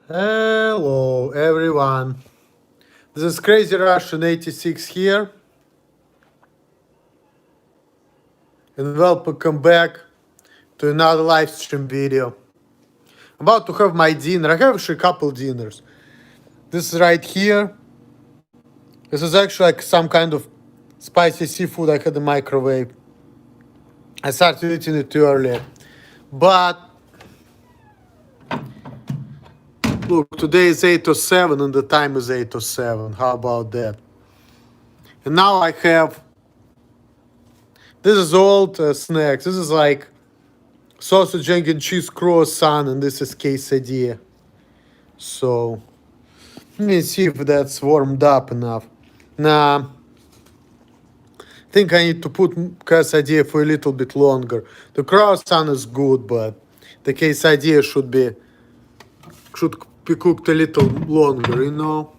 Hello, everyone. This is Crazy Russian 86 here, and welcome back to another live stream video. I'm about to have my dinner. I have actually a couple dinners. This is right here. This is actually like some kind of spicy seafood I had in the microwave. I started eating it too early. But look, today is 8:07 and the time is 8:07. How about that? And now I have, this is old snacks. This is like sausage, egg, and cheese croissant, and this is quesadilla. So let me see if that's warmed up enough. Nah, I think I need to put quesadilla for a little bit longer. The croissant is good, but the quesadilla should be cooked a little longer, you know.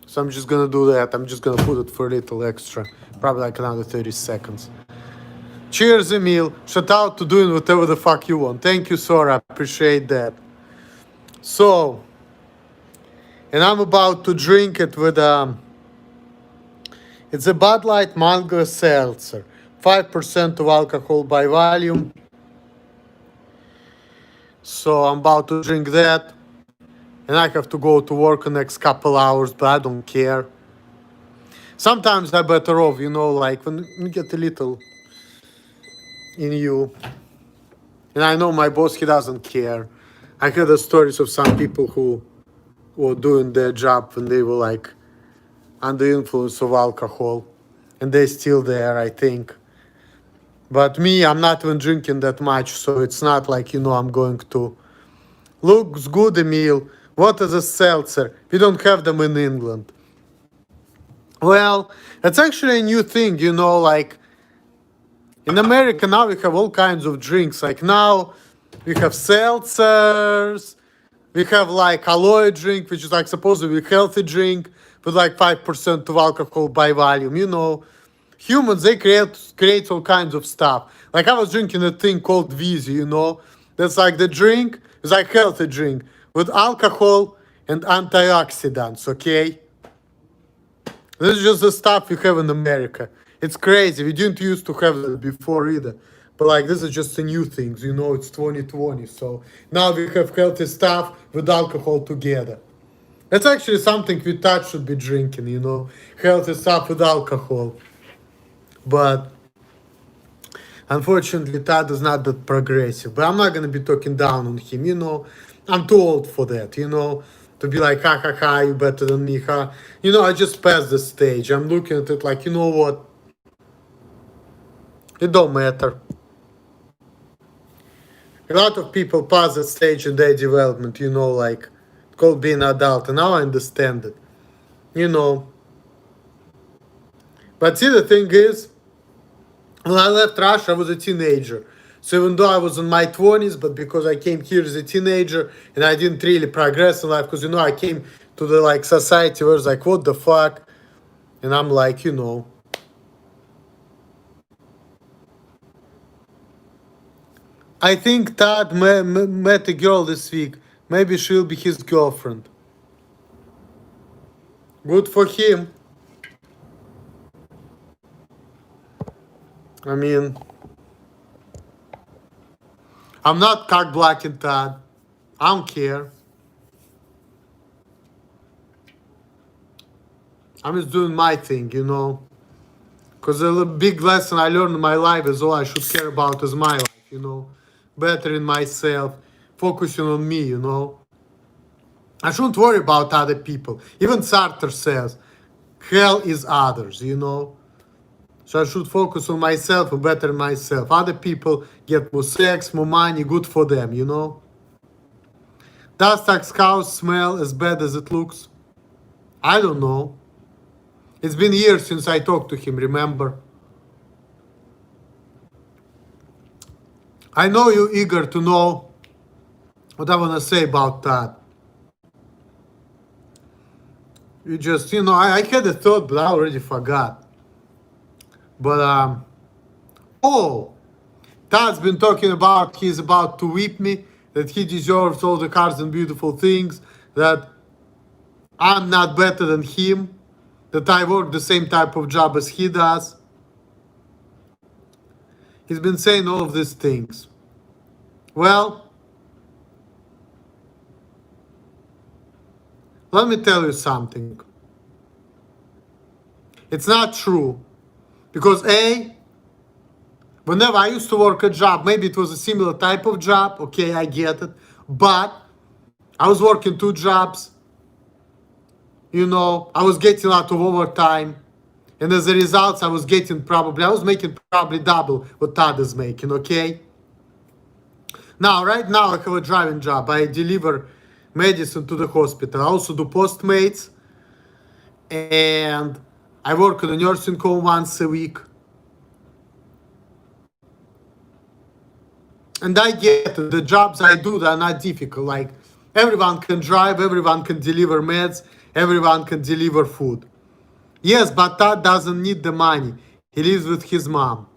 So I'm just gonna do that. I'm just gonna put it for a little extra, probably like another 30 seconds. Cheers, Emil. Shout out to doing whatever the fuck you want. Thank you, Sora. Appreciate that. So, and I'm about to drink it with it's a Budlight mango seltzer, 5% of alcohol by volume. So I'm about to drink that, and I have to go to work the next couple hours, but I don't care. Sometimes I'm better off, you know, like when you get a little in you. And I know my boss, he doesn't care. I heard the stories of some people who were doing their job when they were like under influence of alcohol, and they're still there, I think. But me, I'm not even drinking that much, so it's not like, you know, I'm going to. Looks good, Emil. What is a seltzer? We don't have them in England. Well, it's actually a new thing, you know, like in America now we have all kinds of drinks. Like now we have seltzers, we have like aloe drink, which is like supposed to be a healthy drink with like 5% of alcohol by volume. You know, humans, they create all kinds of stuff. Like I was drinking a thing called Vizzy, you know. That's like the drink, it's like healthy drink with alcohol and antioxidants, okay? This is just the stuff we have in America. It's crazy. We didn't used to have that before either. But like this is just a new thing, you know, it's 2020. So now we have healthy stuff with alcohol together. That's actually something we Todd should be drinking, you know, healthy stuff with alcohol. But unfortunately, Todd is not that progressive. But I'm not gonna be talking down on him, you know. I'm too old for that, you know, to be like, ha ha ha, you better than me, ha. You know, I just passed the stage. I'm looking at it like, you know what? It don't matter. A lot of people pass that stage in their development, you know, like called being adult, and now I understand it, you know. But see, the thing is, when I left Russia, I was a teenager. So even though I was in my 20s, but because I came here as a teenager and I didn't really progress in life, because, you know, I came to the like society where it's like, what the fuck? And I'm like, you know, I think Todd met a girl this week. Maybe she'll be his girlfriend. Good for him. I mean, I'm not cock blocking Todd. I don't care. I'm just doing my thing, you know. Because a big lesson I learned in my life is all I should care about is my life, you know. Bettering myself, focusing on me, you know. I shouldn't worry about other people. Even Sartre says, hell is others, you know. So I should focus on myself and better myself. Other people get more sex, more money, good for them, you know. Does Tax house smell as bad as it looks? I don't know. It's been years since I talked to him, remember? I know you're eager to know what I want to say about that. You just, you know, I had a thought, but I already forgot. But, oh, Todd's been talking about he's about to whip me, that he deserves all the cars and beautiful things, that I'm not better than him, that I work the same type of job as he does. He's been saying all of these things. Well, let me tell you something. It's not true. Because whenever I used to work a job, maybe it was a similar type of job, okay, I get it. But I was working 2 jobs. I was getting a lot of overtime. And as a result, I was making probably double what Todd is making, okay? Now, right now, I have a driving job. I deliver medicine to the hospital. I also do Postmates. And I work in a nursing home once a week. And I get it. The jobs I do, they're not difficult. Like, everyone can drive, everyone can deliver meds, everyone can deliver food. Yes, but Todd doesn't need the money. He lives with his mom.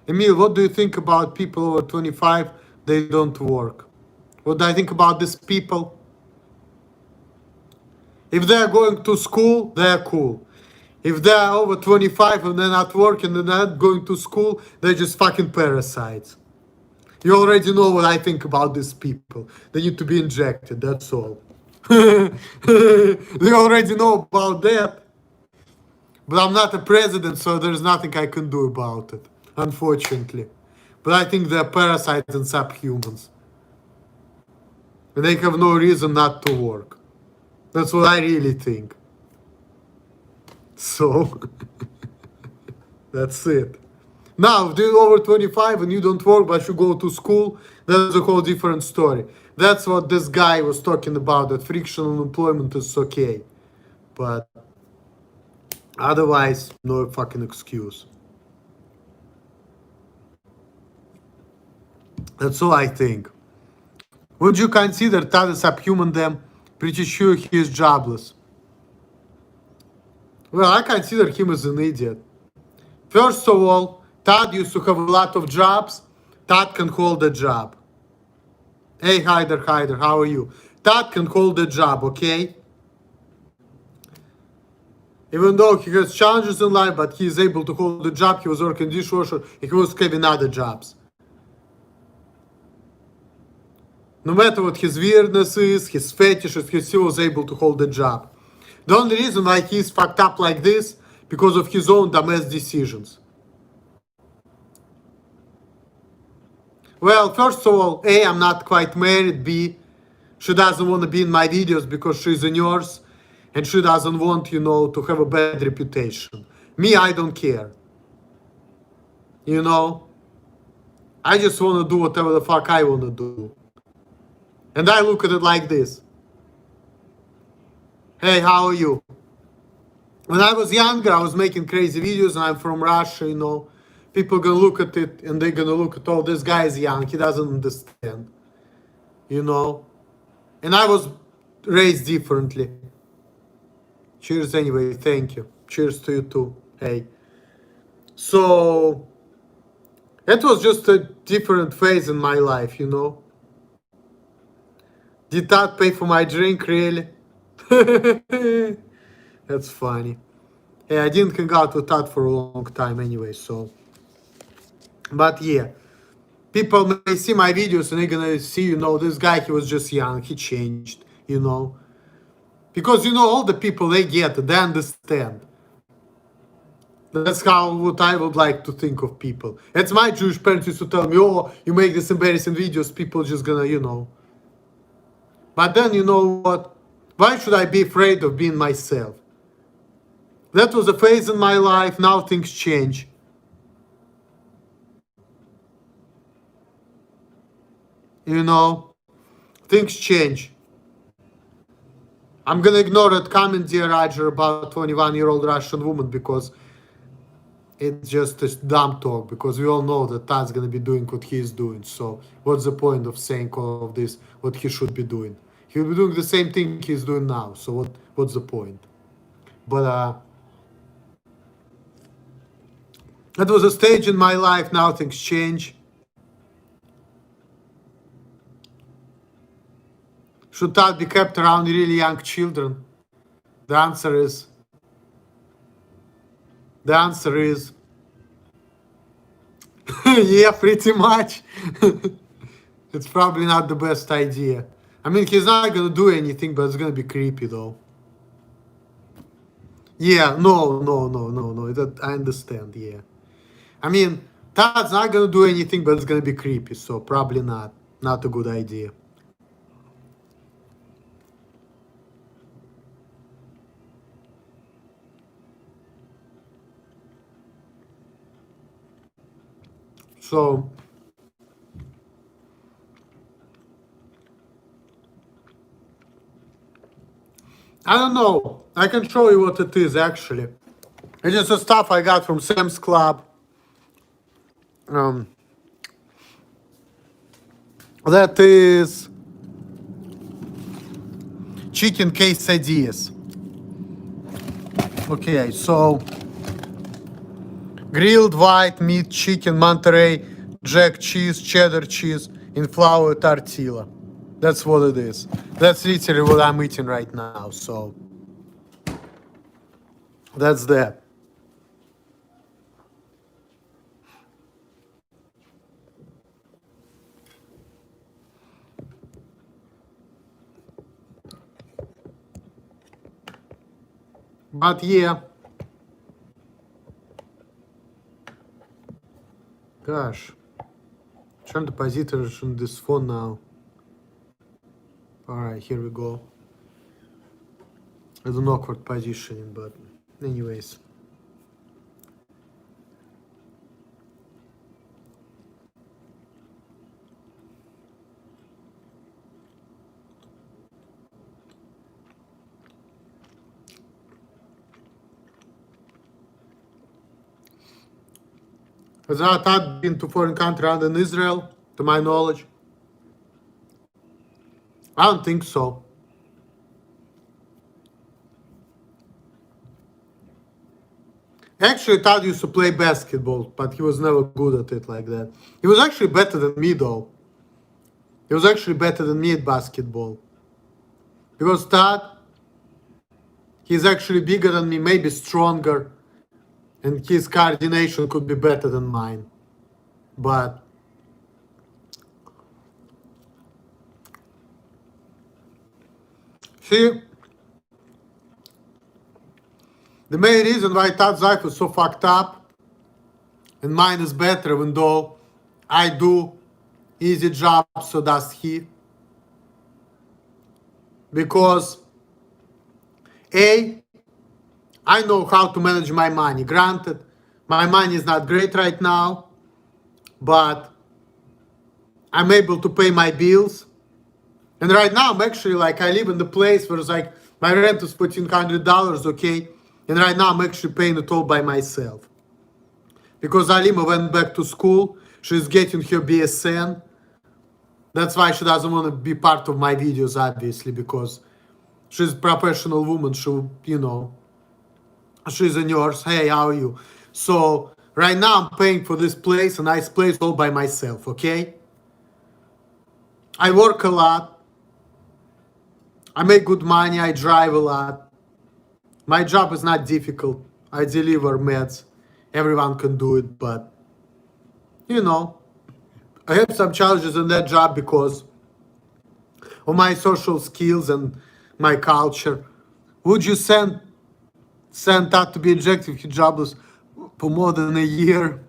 Emil, what do you think about people over 25? They don't work. What do I think about these people? If they're going to school, they're cool. If they're over 25 and they're not working and they're not going to school, they're just fucking parasites. You already know what I think about these people. They need to be injected, that's all. They already know about that. But I'm not a president, so there's nothing I can do about it, unfortunately. But I think they're parasites and subhumans. And they have no reason not to work. That's what I really think. So, that's it. Now, if you're over 25 and you don't work but you go to school, that's a whole different story. That's what this guy was talking about, that frictional employment is okay. But otherwise, no fucking excuse. That's all I think. Would you consider Todd a subhuman then? Pretty sure he is jobless. Well, I consider him as an idiot. First of all, Todd used to have a lot of jobs. Todd can hold a job. Hey, Hyder, how are you? Todd can hold a job, okay? Even though he has challenges in life, but he is able to hold a job. He was working dishwasher. He was having other jobs. No matter what his weirdness is, his fetishes, he still was able to hold a job. The only reason why he's fucked up like this, because of his own dumbass decisions. Well, first of all, A, I'm not quite married. B, she doesn't want to be in my videos because she's a nurse and she doesn't want, to have a bad reputation. Me, I don't care. I just want to do whatever the fuck I want to do. And I look at it like this. Hey, how are you? When I was younger, I was making crazy videos and I'm from Russia, People gonna look at it and they're gonna look at, oh, this guy is young, he doesn't understand. And I was raised differently. Cheers anyway, thank you. Cheers to you too. Hey. So, it was just a different phase in my life, Did Todd pay for my drink, really? That's funny. Hey, I didn't hang out with Todd for a long time anyway, so. But yeah, people may see my videos and they're gonna see, this guy, he was just young, he changed, Because, all the people, they get it, they understand. That's what I would like to think of people. It's my Jewish parents used to tell me, oh, you make these embarrassing videos, people just gonna, But then, you know what? Why should I be afraid of being myself? That was a phase in my life, now things change. Things change. I'm gonna ignore that comment, dear Roger, about 21-year-old Russian woman because it's just a dumb talk, because we all know that Todd's gonna be doing what he's doing. So what's the point of saying all of this, what he should be doing? He'll be doing the same thing he's doing now. So what's the point? But that was a stage in my life, now things change. Should Todd be kept around really young children? The answer is yeah, pretty much. It's probably not the best idea. I mean, he's not gonna do anything, but it's gonna be creepy though. Yeah, no. That I understand. Yeah, I mean, Todd's not gonna do anything, but it's gonna be creepy. So probably not a good idea. So I don't know. I can show you what it is actually. It's just the stuff I got from Sam's Club. Um, that is chicken quesadillas. Okay, so grilled white meat chicken Monterey jack cheese, cheddar cheese in flour tortilla. That's what it is. That's literally what I'm eating right now. So that's that. But yeah. Gosh. Trying to position this phone now. Alright, here we go. It's an awkward positioning, but anyways. Has Todd been to foreign country other than Israel, to my knowledge? I don't think so. Actually, Todd used to play basketball, but he was never good at it like that. He was actually better than me, though. He was actually better than me at basketball. Because Todd, he's actually bigger than me, maybe stronger, and his coordination could be better than mine. But see, the main reason why Todd's life is so fucked up and mine is better, even though I do easy jobs, so does he. Because A, I know how to manage my money. Granted, my money is not great right now, but I'm able to pay my bills. And right now, I'm actually like, I live in the place where it's like, my rent is $1,400, okay? And right now, I'm actually paying it all by myself. Because Alima went back to school, she's getting her BSN. That's why she doesn't want to be part of my videos, obviously, because she's a professional woman. She, you know, she's a nurse. Hey, how are you? So right now I'm paying for this place, a nice place all by myself, okay? I work a lot. I make good money. I drive a lot. My job is not difficult. I deliver meds. Everyone can do it, but, you know, I have some challenges in that job because of my social skills and my culture. Would you send Todd to be injected if he jobless for more than a year?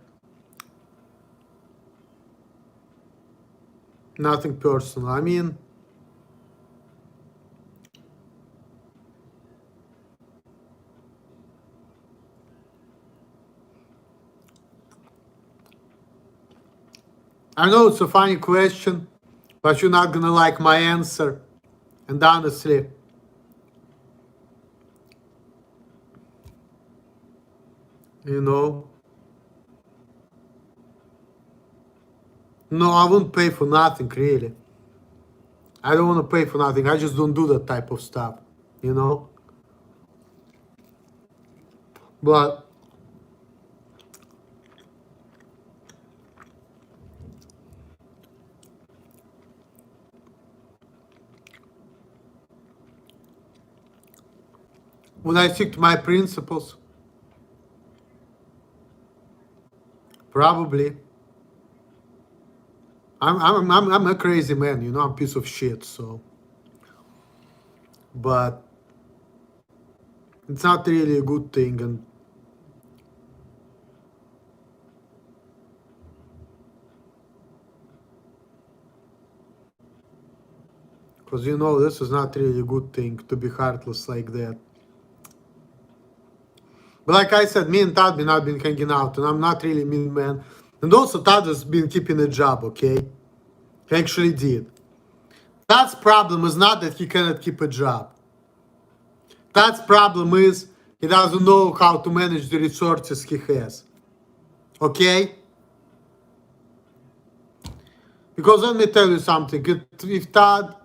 Nothing personal. I mean, I know it's a funny question, but you're not gonna like my answer. And honestly, you know, no, I wouldn't pay for nothing, really. I don't want to pay for nothing. I just don't do that type of stuff, you know? But Would I stick to my principles? Probably. I'm a crazy man, you know, I'm a piece of shit, so. But it's not really a good thing, and because you know this is not really a good thing to be heartless like that. But like I said, me and Todd have been hanging out, and I'm not really mean man. And also Todd has been keeping a job, okay? He actually did. Todd's problem is not that he cannot keep a job. Todd's problem is he doesn't know how to manage the resources he has. Okay? Because let me tell you something. If Todd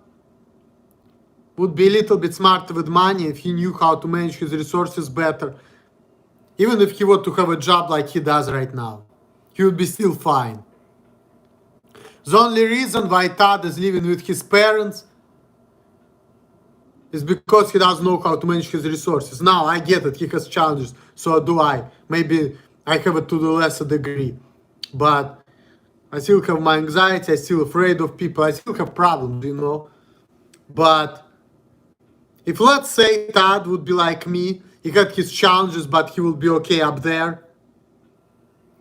would be a little bit smarter with money, if he knew how to manage his resources better, even if he were to have a job like he does right now, he would be still fine. The only reason why Todd is living with his parents is because he doesn't know how to manage his resources. Now, I get it, he has challenges, so do I. Maybe I have it to the lesser degree. But I still have my anxiety, I'm still afraid of people, I still have problems, you know. But if, let's say, Todd would be like me, he had his challenges, but he will be okay up there.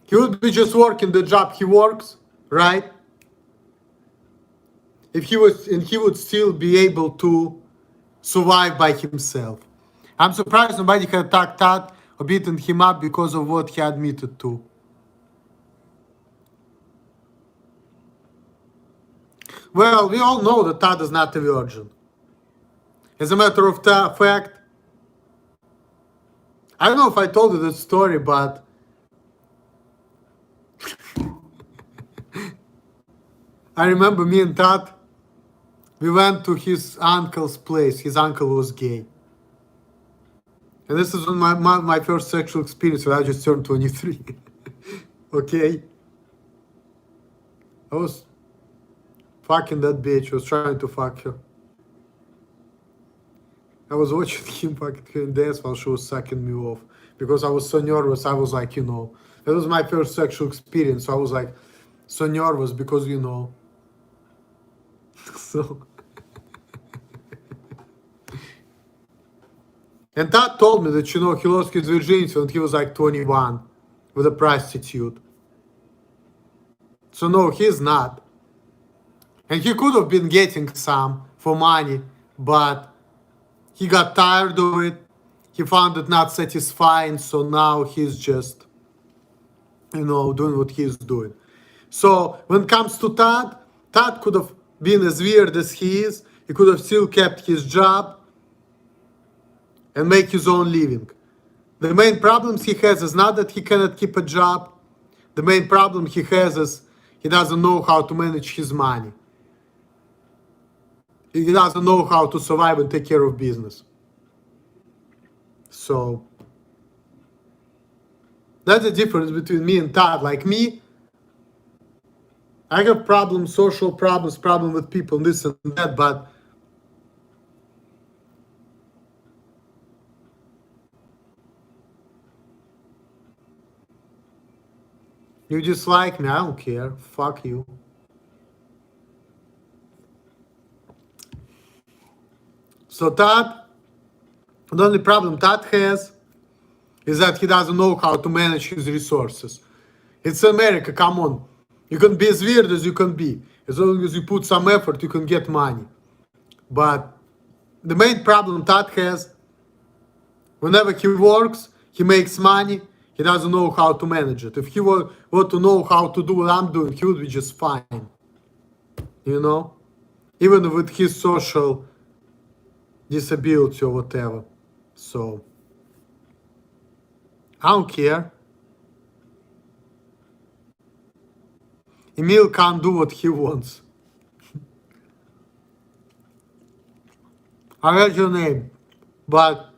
He would be just working the job he works, right? If he was, and he would still be able to survive by himself. I'm surprised nobody had attacked Todd or beaten him up because of what he admitted to. Well, we all know that Todd is not a virgin. As a matter of fact, I don't know if I told you this story, but I remember me and Todd, we went to his uncle's place. His uncle was gay. And this is my first sexual experience when I just turned 23. Okay? I was fucking that bitch. I was trying to fuck her. I was watching him fucking her dance while she was sucking me off. Because I was so nervous, I was like, you know, it was my first sexual experience. So I was like, so nervous because, you know. So. And Todd told me that, you know, he lost his virginity when he was like 21 with a prostitute. So no, he's not. And he could have been getting some for money, but he got tired of it. He found it not satisfying, so now he's just, you know, doing what he's doing. So when it comes to Todd, Todd could have been as weird as he is. He could have still kept his job and make his own living. The main problems he has is not that he cannot keep a job. The main problem he has is he doesn't know how to manage his money. He doesn't know how to survive and take care of business. So that's the difference between me and Todd. Like me, I have problems, social problems, problem with people, this and that, but you dislike me, I don't care. Fuck you. So Todd, the only problem Todd has is that he doesn't know how to manage his resources. It's America, come on. You can be as weird as you can be. As long as you put some effort, you can get money. But the main problem Todd has, whenever he works, he makes money, he doesn't know how to manage it. If he were to know how to do what I'm doing, he would be just fine. You know? Even with his social disability or whatever. So, I don't care. Emil can't do what he wants. I read your name, but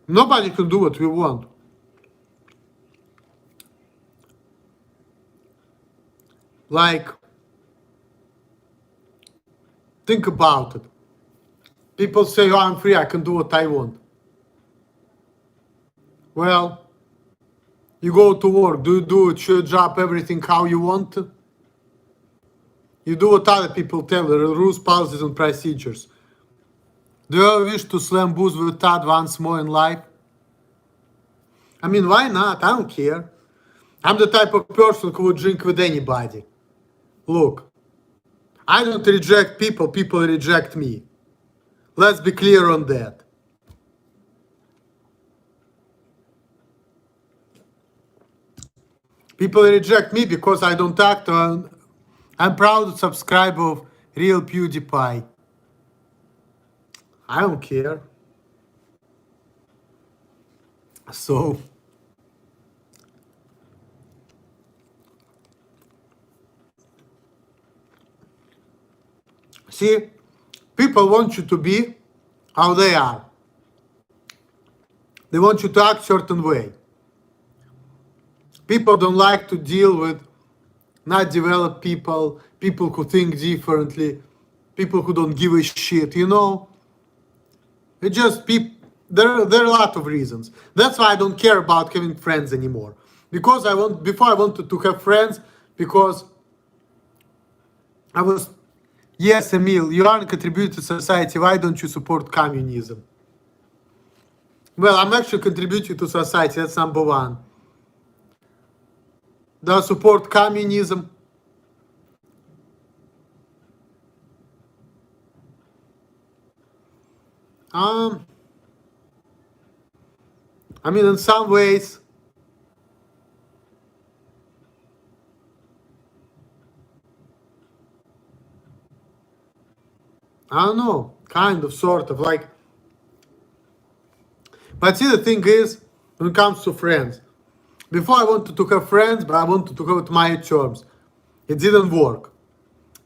nobody can do what we want. Like, think about it. People say, oh, I'm free, I can do what I want. Well, you go to work, do you do it, your job, everything how you want? You do what other people tell you, the rules, policies, and procedures. Do you ever wish to slam booze with Todd once more in life? I mean, why not? I don't care. I'm the type of person who would drink with anybody. Look, I don't reject people, people reject me. Let's be clear on that. People reject me because I don't act on. I'm proud subscriber of Real PewDiePie. I don't care. So, see, people want you to be how they are. They want you to act certain way. People don't like to deal with not developed people, people who think differently, people who don't give a shit, you know? It just there are a lot of reasons. That's why I don't care about having friends anymore. Because before I wanted to have friends because I was, yes, Emil, you aren't contributing to society, why don't you support communism? Well, I'm actually contributing to society, that's number one. Do I support communism? I mean, in some ways, I don't know, kind of, sort of, like. But see, the thing is, when it comes to friends, before I wanted to have friends, but I wanted to have it my terms. It didn't work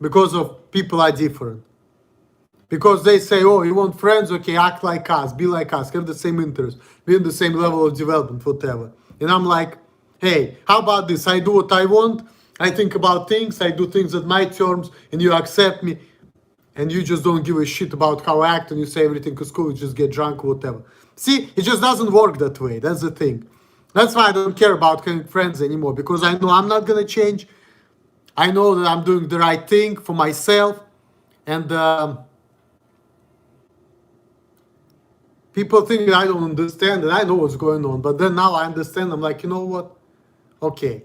because of people are different. Because they say, oh, you want friends? Okay, act like us, be like us, have the same interests, be in the same level of development, whatever. And I'm like, hey, how about this? I do what I want, I think about things, I do things at my terms, and you accept me, and you just don't give a shit about how I act, and you say everything is cool, you just get drunk or whatever. See, it just doesn't work that way. That's the thing. That's why I don't care about having friends anymore, because I know I'm not gonna change. I know that I'm doing the right thing for myself, and people think that I don't understand, and I know what's going on. But then now I understand. I'm like, you know what? Okay.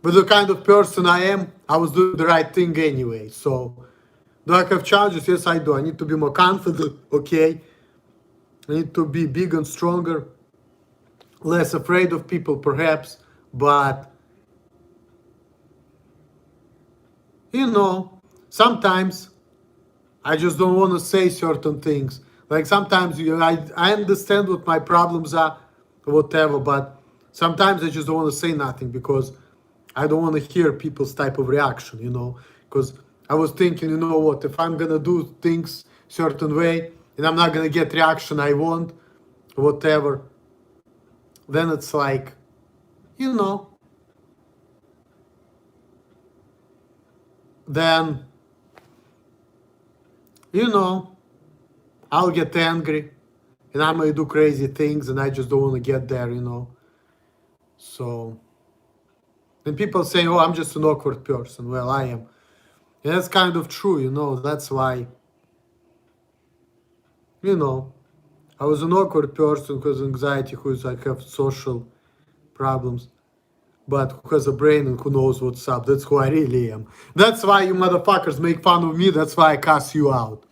But the kind of person I am, I was doing the right thing anyway. So, do I have challenges? Yes, I do. I need to be more confident. Okay. I need to be big and stronger, less afraid of people, perhaps. But you know, sometimes I just don't want to say certain things. Like sometimes I understand what my problems are, whatever, but sometimes I just don't want to say nothing because I don't want to hear people's type of reaction, you know. Because I was thinking, you know what, if I'm gonna do things certain way and I'm not gonna get reaction I want, whatever, then it's like, you know, then you know, I'll get angry and I might do crazy things and I just don't want to get there, you know. So, and people say, oh, I'm just an awkward person. Well, I am. And that's kind of true, you know. That's why, you know, I was an awkward person who has anxiety, who is like have social problems, but who has a brain and who knows what's up. That's who I really am. That's why you motherfuckers make fun of me. That's why I cuss you out.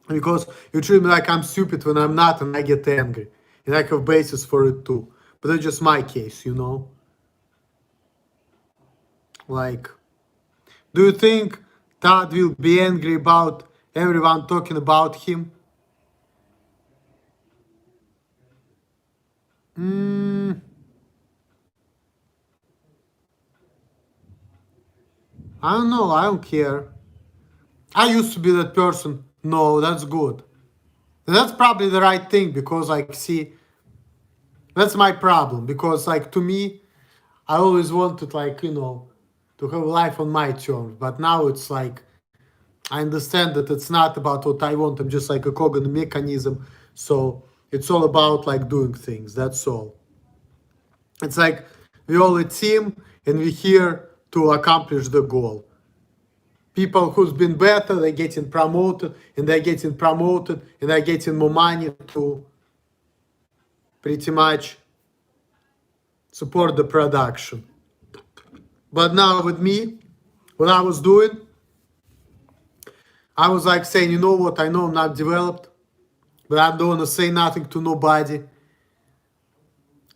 Because you treat me like I'm stupid when I'm not, and I get angry. And I have basis for it too. But that's just my case, you know? Like, do you think Todd will be angry about everyone talking about him? I don't know, I don't care. I used to be that person. No, that's good. And that's probably the right thing because, like, see, that's my problem. Because, like, to me, I always wanted, like, you know, to have life on my terms. But now it's like, I understand that it's not about what I want. I'm just like a cog in the mechanism. So it's all about like doing things. That's all. It's like we're all a team and we're here to accomplish the goal. People who's been better, they're getting promoted and they're getting promoted and they're getting more money to pretty much support the production. But now with me, what I was doing, I was like saying, you know what, I know I'm not developed, but I don't want to say nothing to nobody.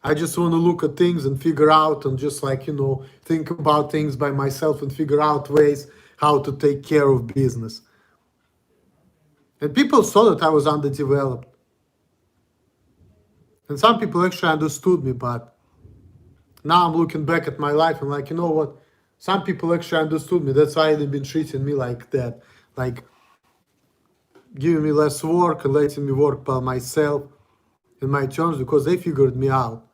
I just want to look at things and figure out and just like, think about things by myself and figure out ways how to take care of business. And people saw that I was underdeveloped. And some people actually understood me, but now I'm looking back at my life and like, you know what? Some people actually understood me. That's why they've been treating me like that. Like giving me less work and letting me work by myself in my terms because they figured me out.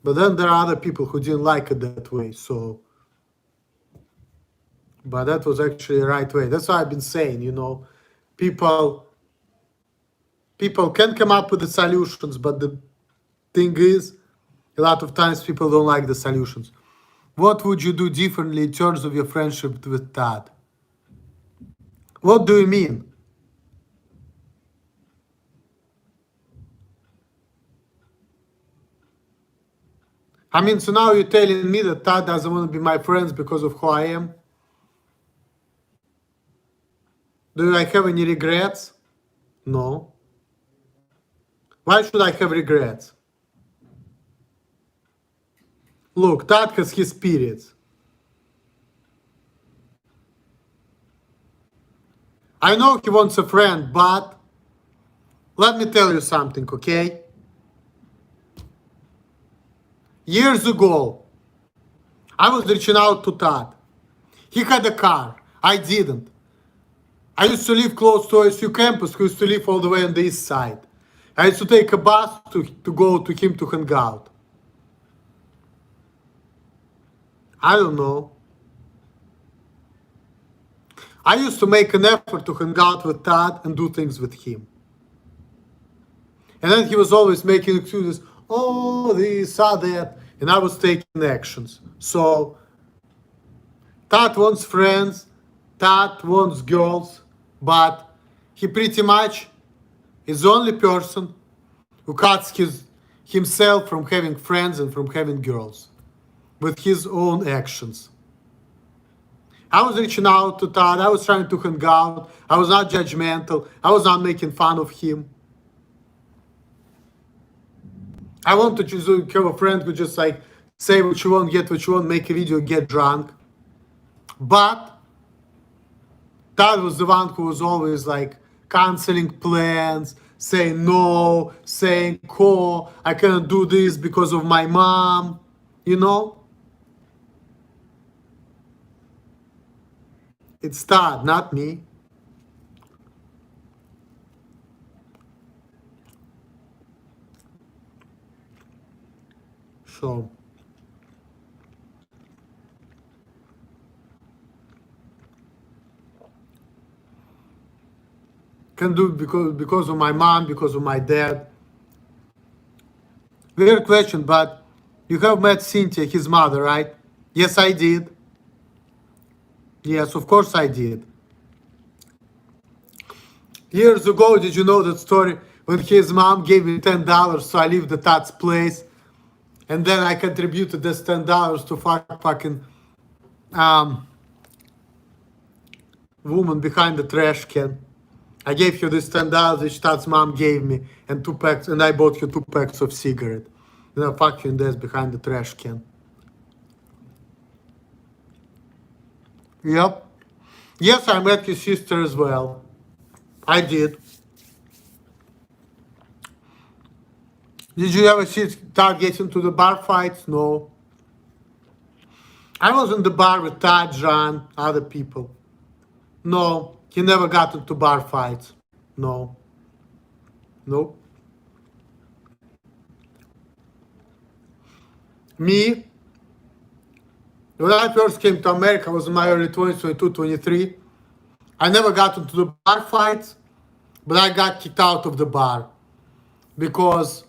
But then there are other people who didn't like it that way. So, but that was actually the right way. That's why I've been saying, people can come up with the solutions, but the thing is, a lot of times people don't like the solutions. What would you do differently in terms of your friendship with Todd? What do you mean? I mean, so now you're telling me that Todd doesn't want to be my friends because of who I am? Do I have any regrets? No. Why should I have regrets? Look, Todd has his periods. I know he wants a friend, but let me tell you something, okay? Years ago, I was reaching out to Todd. He had a car. I didn't. I used to live close to OSU campus, who used to live all the way on the east side. I used to take a bus to go to him to hang out. I don't know. I used to make an effort to hang out with Todd and do things with him. And then he was always making excuses, oh, this, that, and I was taking actions. So, Todd wants friends, Todd wants girls, but he pretty much is the only person who cuts himself from having friends and from having girls with his own actions. I was reaching out to Todd, I was trying to hang out, I was not judgmental, I was not making fun of him. I want to just have a friend who just like say what you want, get what you want, make a video, get drunk. But Todd was the one who was always like canceling plans, saying no, saying, oh, I cannot do this because of my mom, It's Todd, not me. So can do because of my mom, because of my dad. Weird question, but you have met Cynthia, his mother, right? Yes, I did. Yes, of course I did. Years ago, did you know that story when his mom gave me $10 so I leave the Todd's place? And then I contributed this $10 to fucking woman behind the trash can. I gave her this $10 which Todd's mom gave me and 2 packs, and I bought her 2 packs of cigarette. And I fucking this behind the trash can. Yep. Yes, I met his sister as well. I did. Did you ever see Todd get into the bar fights? No. I was in the bar with Todd, John, other people. No, he never got into bar fights. No. Nope. Me, when I first came to America, I was in my early 20s, 22, 23. I never got into the bar fights, but I got kicked out of the bar because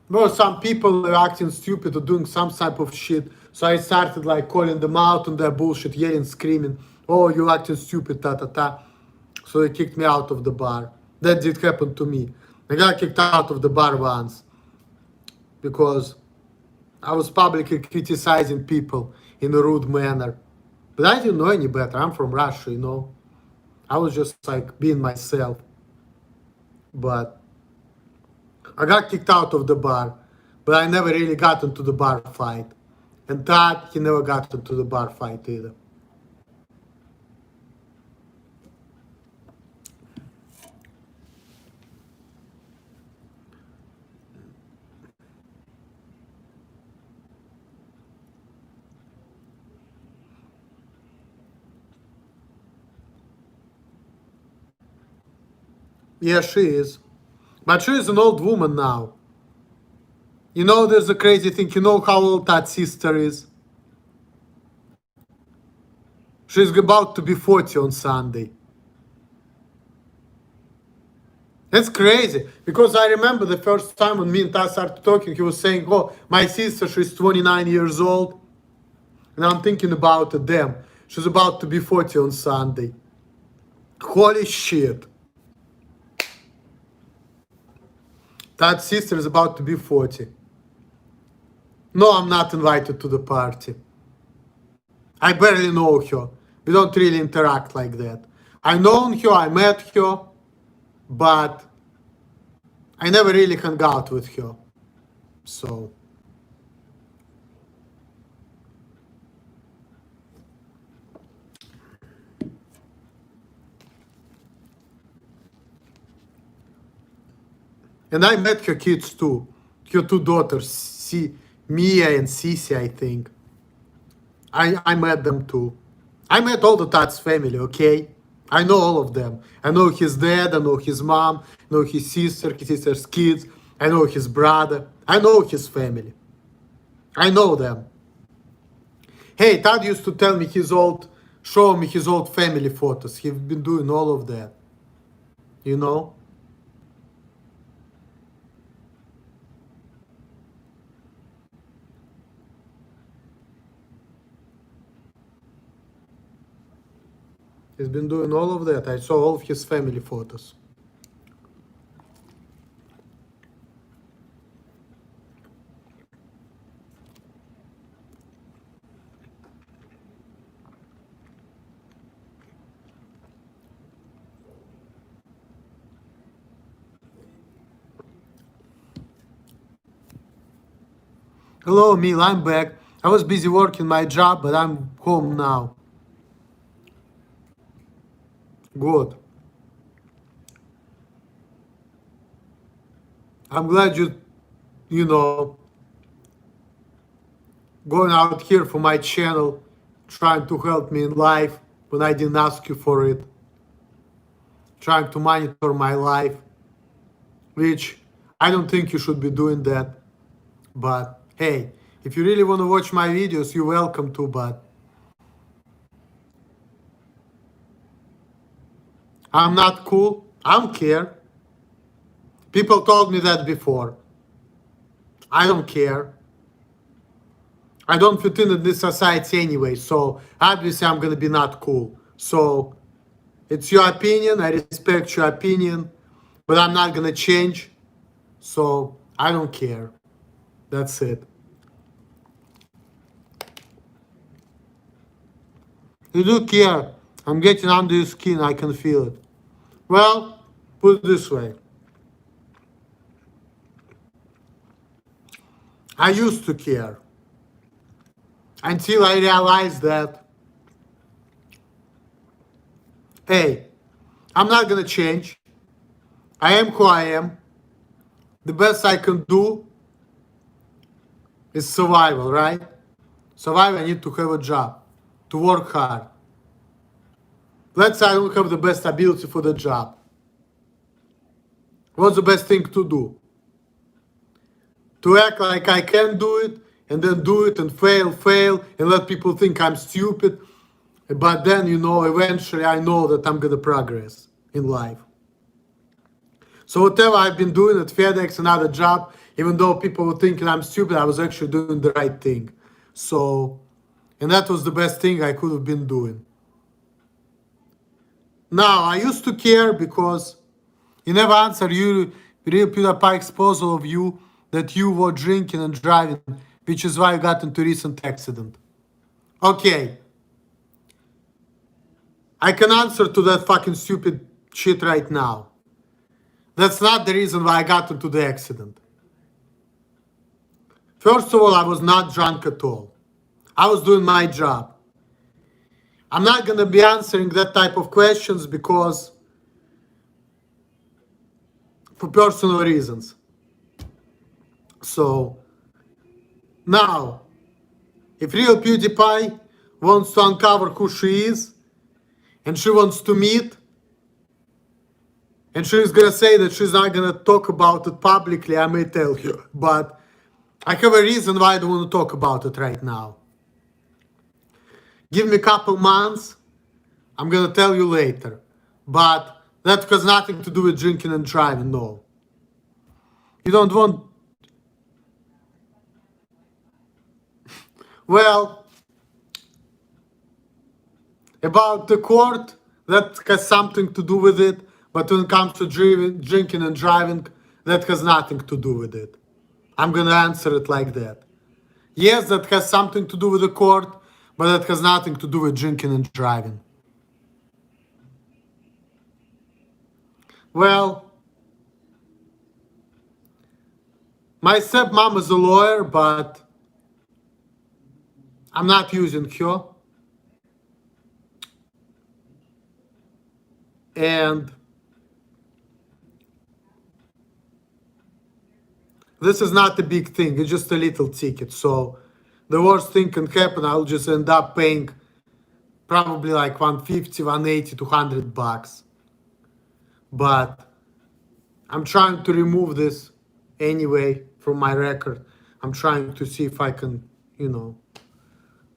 well, some people were acting stupid or doing some type of shit. So I started like calling them out on their bullshit, yelling, screaming, "Oh, you acting stupid, ta ta ta." So they kicked me out of the bar. That did happen to me. I got kicked out of the bar once because I was publicly criticizing people in a rude manner. But I didn't know any better. I'm from Russia, you know. I was just like being myself. But I got kicked out of the bar. But I never really got into the bar fight. And Todd, he never got into the bar fight either. Yeah, she is. But she is an old woman now. You know, there's a crazy thing. You know how old Todd's sister is? She's about to be 40 on Sunday. That's crazy. Because I remember the first time when me and Todd started talking, he was saying, "Oh, my sister, she's 29 years old." And I'm thinking about it, damn. She's about to be 40 on Sunday. Holy shit. Todd's sister is about to be 40. No, I'm not invited to the party. I barely know her. We don't really interact like that. I known her, I met her, but I never really hung out with her. So. And I met her kids too. Her two daughters, Mia and Sisi, I think. I met them too. I met all the Todd's family, okay? I know all of them. I know his dad, I know his mom, I know his sister's kids, I know his brother, I know his family. I know them. Hey, Todd used to tell me show me his old family photos. He's been doing all of that. You know? He's been doing all of that. I saw all of his family photos. Hello, Emil, I'm back. I was busy working my job, but I'm home now. Good. I'm glad you know, going out here for my channel, trying to help me in life when I didn't ask you for it, trying to monitor my life, which I don't think you should be doing that. But hey, if you really want to watch my videos, you're welcome to, but I'm not cool. I don't care. People told me that before. I don't care. I don't fit in this society anyway, so obviously I'm gonna be not cool. So it's your opinion, I respect your opinion, but I'm not gonna change. So I don't care. That's it. You do care. I'm getting under your skin, I can feel it. Well, put it this way. I used to care until I realized that, hey, I'm not gonna change. I am who I am. The best I can do is survival, right? Survive, I need to have a job, to work hard. Let's say I don't have the best ability for the job. What's the best thing to do? To act like I can do it, and then do it and fail, and let people think I'm stupid. But then, eventually I know that I'm gonna progress in life. So whatever I've been doing at FedEx, another job, even though people were thinking I'm stupid, I was actually doing the right thing. So, and that was the best thing I could have been doing. Now, I used to care because you never answered real PewDiePie exposure of you that you were drinking and driving, which is why you got into recent accident. Okay. I can answer to that fucking stupid shit right now. That's not the reason why I got into the accident. First of all, I was not drunk at all. I was doing my job. I'm not going to be answering that type of questions because for personal reasons. So, now, if real PewDiePie wants to uncover who she is, and she wants to meet, and she's gonna say that she's not gonna talk about it publicly, I may tell you. But I have a reason why I don't want to talk about it right now. Give me a couple months, I'm gonna tell you later. But that has nothing to do with drinking and driving, no. You don't want... Well, about the court, that has something to do with it. But when it comes to drinking and driving, that has nothing to do with it. I'm going to answer it like that. Yes, that has something to do with the court, but that has nothing to do with drinking and driving. Well, my stepmom is a lawyer, but I'm not using her. And this is not a big thing, it's just a little ticket. So the worst thing can happen, I'll just end up paying probably like 150, 180, 200 bucks. But I'm trying to remove this anyway from my record. I'm trying to see if I can,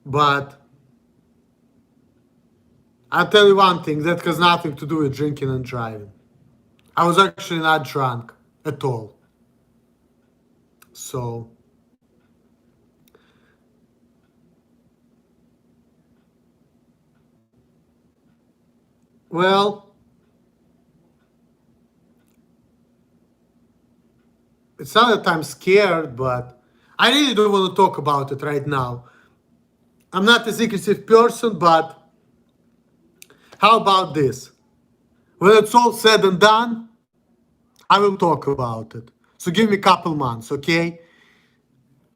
But I'll tell you one thing, that has nothing to do with drinking and driving. I was actually not drunk at all. So, well, it's not that I'm scared, but I really don't want to talk about it right now. I'm not a secretive person, but how about this? When it's all said and done, I will talk about it. So give me a couple months, okay?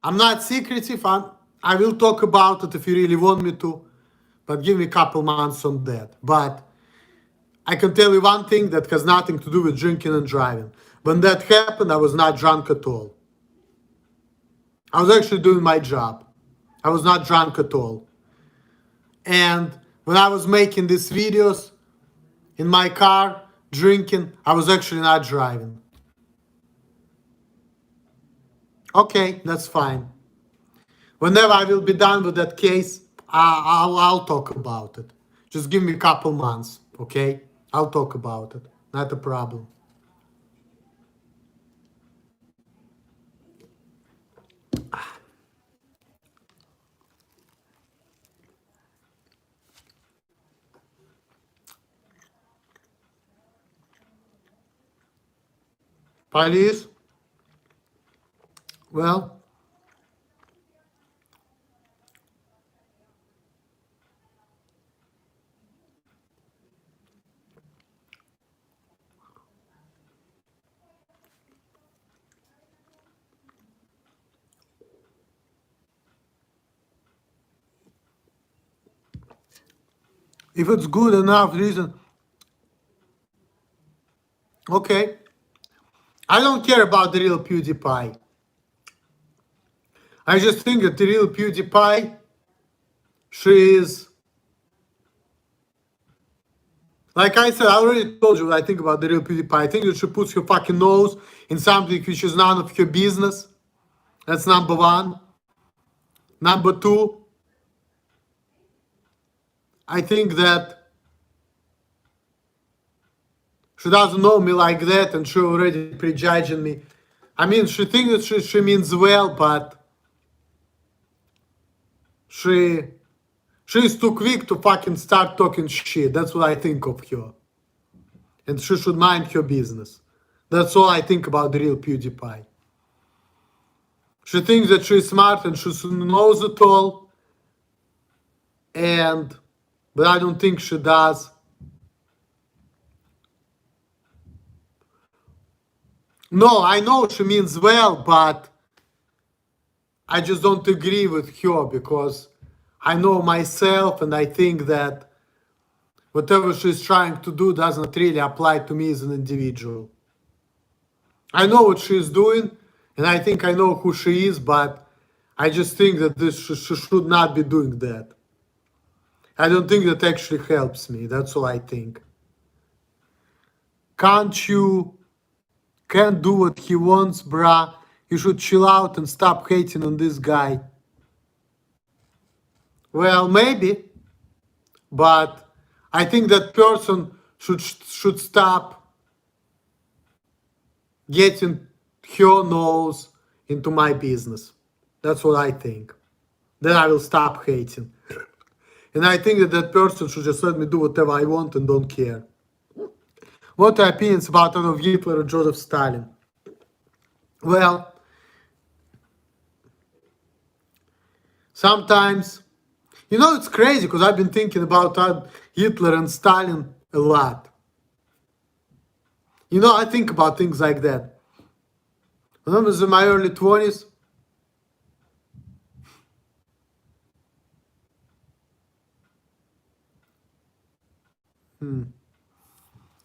I'm not secretive. I will talk about it if you really want me to, but give me a couple months on that. But I can tell you one thing that has nothing to do with drinking and driving. When that happened, I was not drunk at all. I was actually doing my job. I was not drunk at all. And when I was making these videos in my car, drinking, I was actually not driving. Okay, that's fine. Whenever I will be done with that case, I'll talk about it. Just give me a couple months, okay? I'll talk about it. Not a problem. Police? Well, if it's good enough reason, okay. I don't care about the real PewDiePie. I just think that the real PewDiePie, she is... Like I said, I already told you what I think about the real PewDiePie. I think that she puts her fucking nose in something which is none of her business. That's number one. Number two, I think that she doesn't know me like that and she already prejudging me. I mean, she thinks that she means well, but she's too quick to fucking start talking shit. That's what I think of her. And she should mind her business. That's all I think about the real PewDiePie. She thinks that she's smart and she knows it all. But I don't think she does. No, I know she means well, but I just don't agree with her because I know myself and I think that whatever she's trying to do doesn't really apply to me as an individual. I know what she's doing and I think I know who she is, but I just think that she should not be doing that. I don't think that actually helps me. That's all I think. Can't do what he wants, bruh. You should chill out and stop hating on this guy. Well, maybe, but I think that person should stop getting her nose into my business. That's what I think. Then I will stop hating. And I think that that person should just let me do whatever I want and don't care. What are your opinions about Adolf Hitler and Joseph Stalin? Well, sometimes, it's crazy because I've been thinking about Hitler and Stalin a lot. I think about things like that. When I was in my early 20s,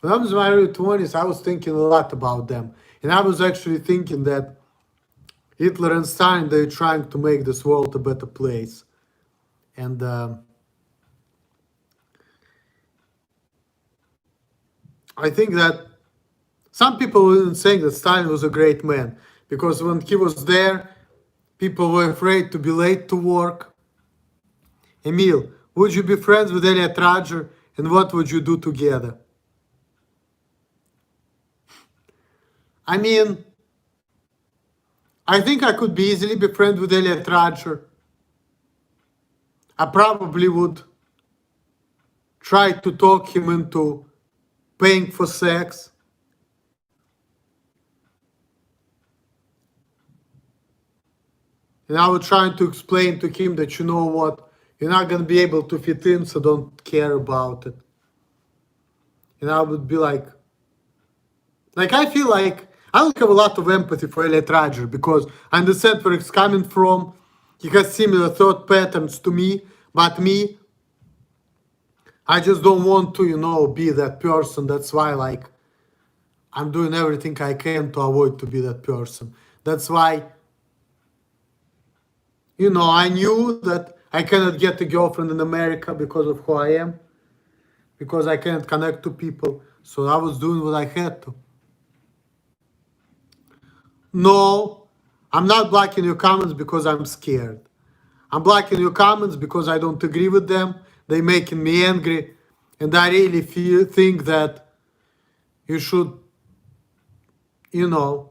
When I was in my early 20s, I was thinking a lot about them. And I was actually thinking that Hitler and Stalin, they're trying to make this world a better place. And I think that some people were saying that Stalin was a great man. Because when he was there, people were afraid to be late to work. Emil, would you be friends with Elliot Rodger? And what would you do together? I mean, I think I could be easily be friends with Elliot Rodger. I probably would try to talk him into paying for sex. And I would try to explain to him that, you know what, you're not going to be able to fit in, so don't care about it. And I would be like I feel like I don't have a lot of empathy for Elliot Rodger because I understand where it's coming from. He has similar thought patterns to me, but me, I just don't want to, be that person. That's why, I'm doing everything I can to avoid to be that person. That's why, I knew that I cannot get a girlfriend in America because of who I am, because I can't connect to people. So I was doing what I had to. No, I'm not blocking your comments because I'm scared. I'm blocking your comments because I don't agree with them. They're making me angry. And I really think that you should, you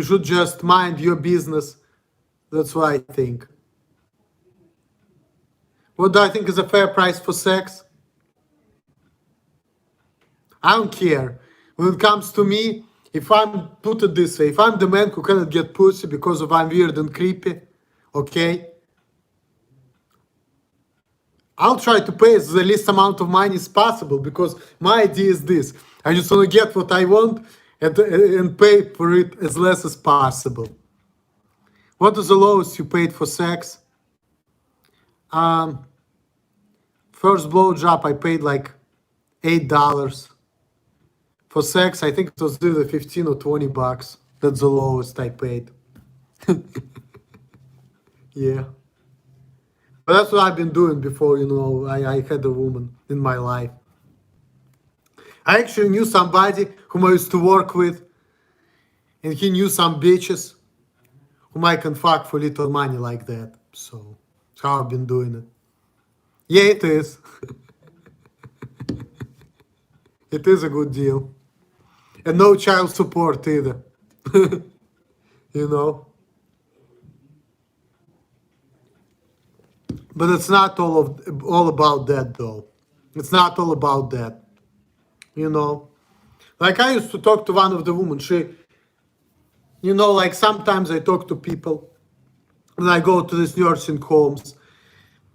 should just mind your business. That's what I think. What do I think is a fair price for sex? I don't care. When it comes to me, put it this way, if I'm the man who cannot get pussy because of I'm weird and creepy, okay, I'll try to pay the least amount of money as possible because my idea is this. I just want to get what I want and pay for it as less as possible. What is the lowest you paid for sex? First blowjob, I paid like $8. For sex, I think it was either 15 or 20 bucks. That's the lowest I paid. Yeah. But that's what I've been doing before, I had a woman in my life. I actually knew somebody whom I used to work with, and he knew some bitches whom I can fuck for little money like that. So that's how I've been doing it. Yeah, it is. It is a good deal. And no child support either. You know? But it's not all about that though. It's not all about that. You know? Like I used to talk to one of the women. Like sometimes I talk to people when I go to these nursing homes.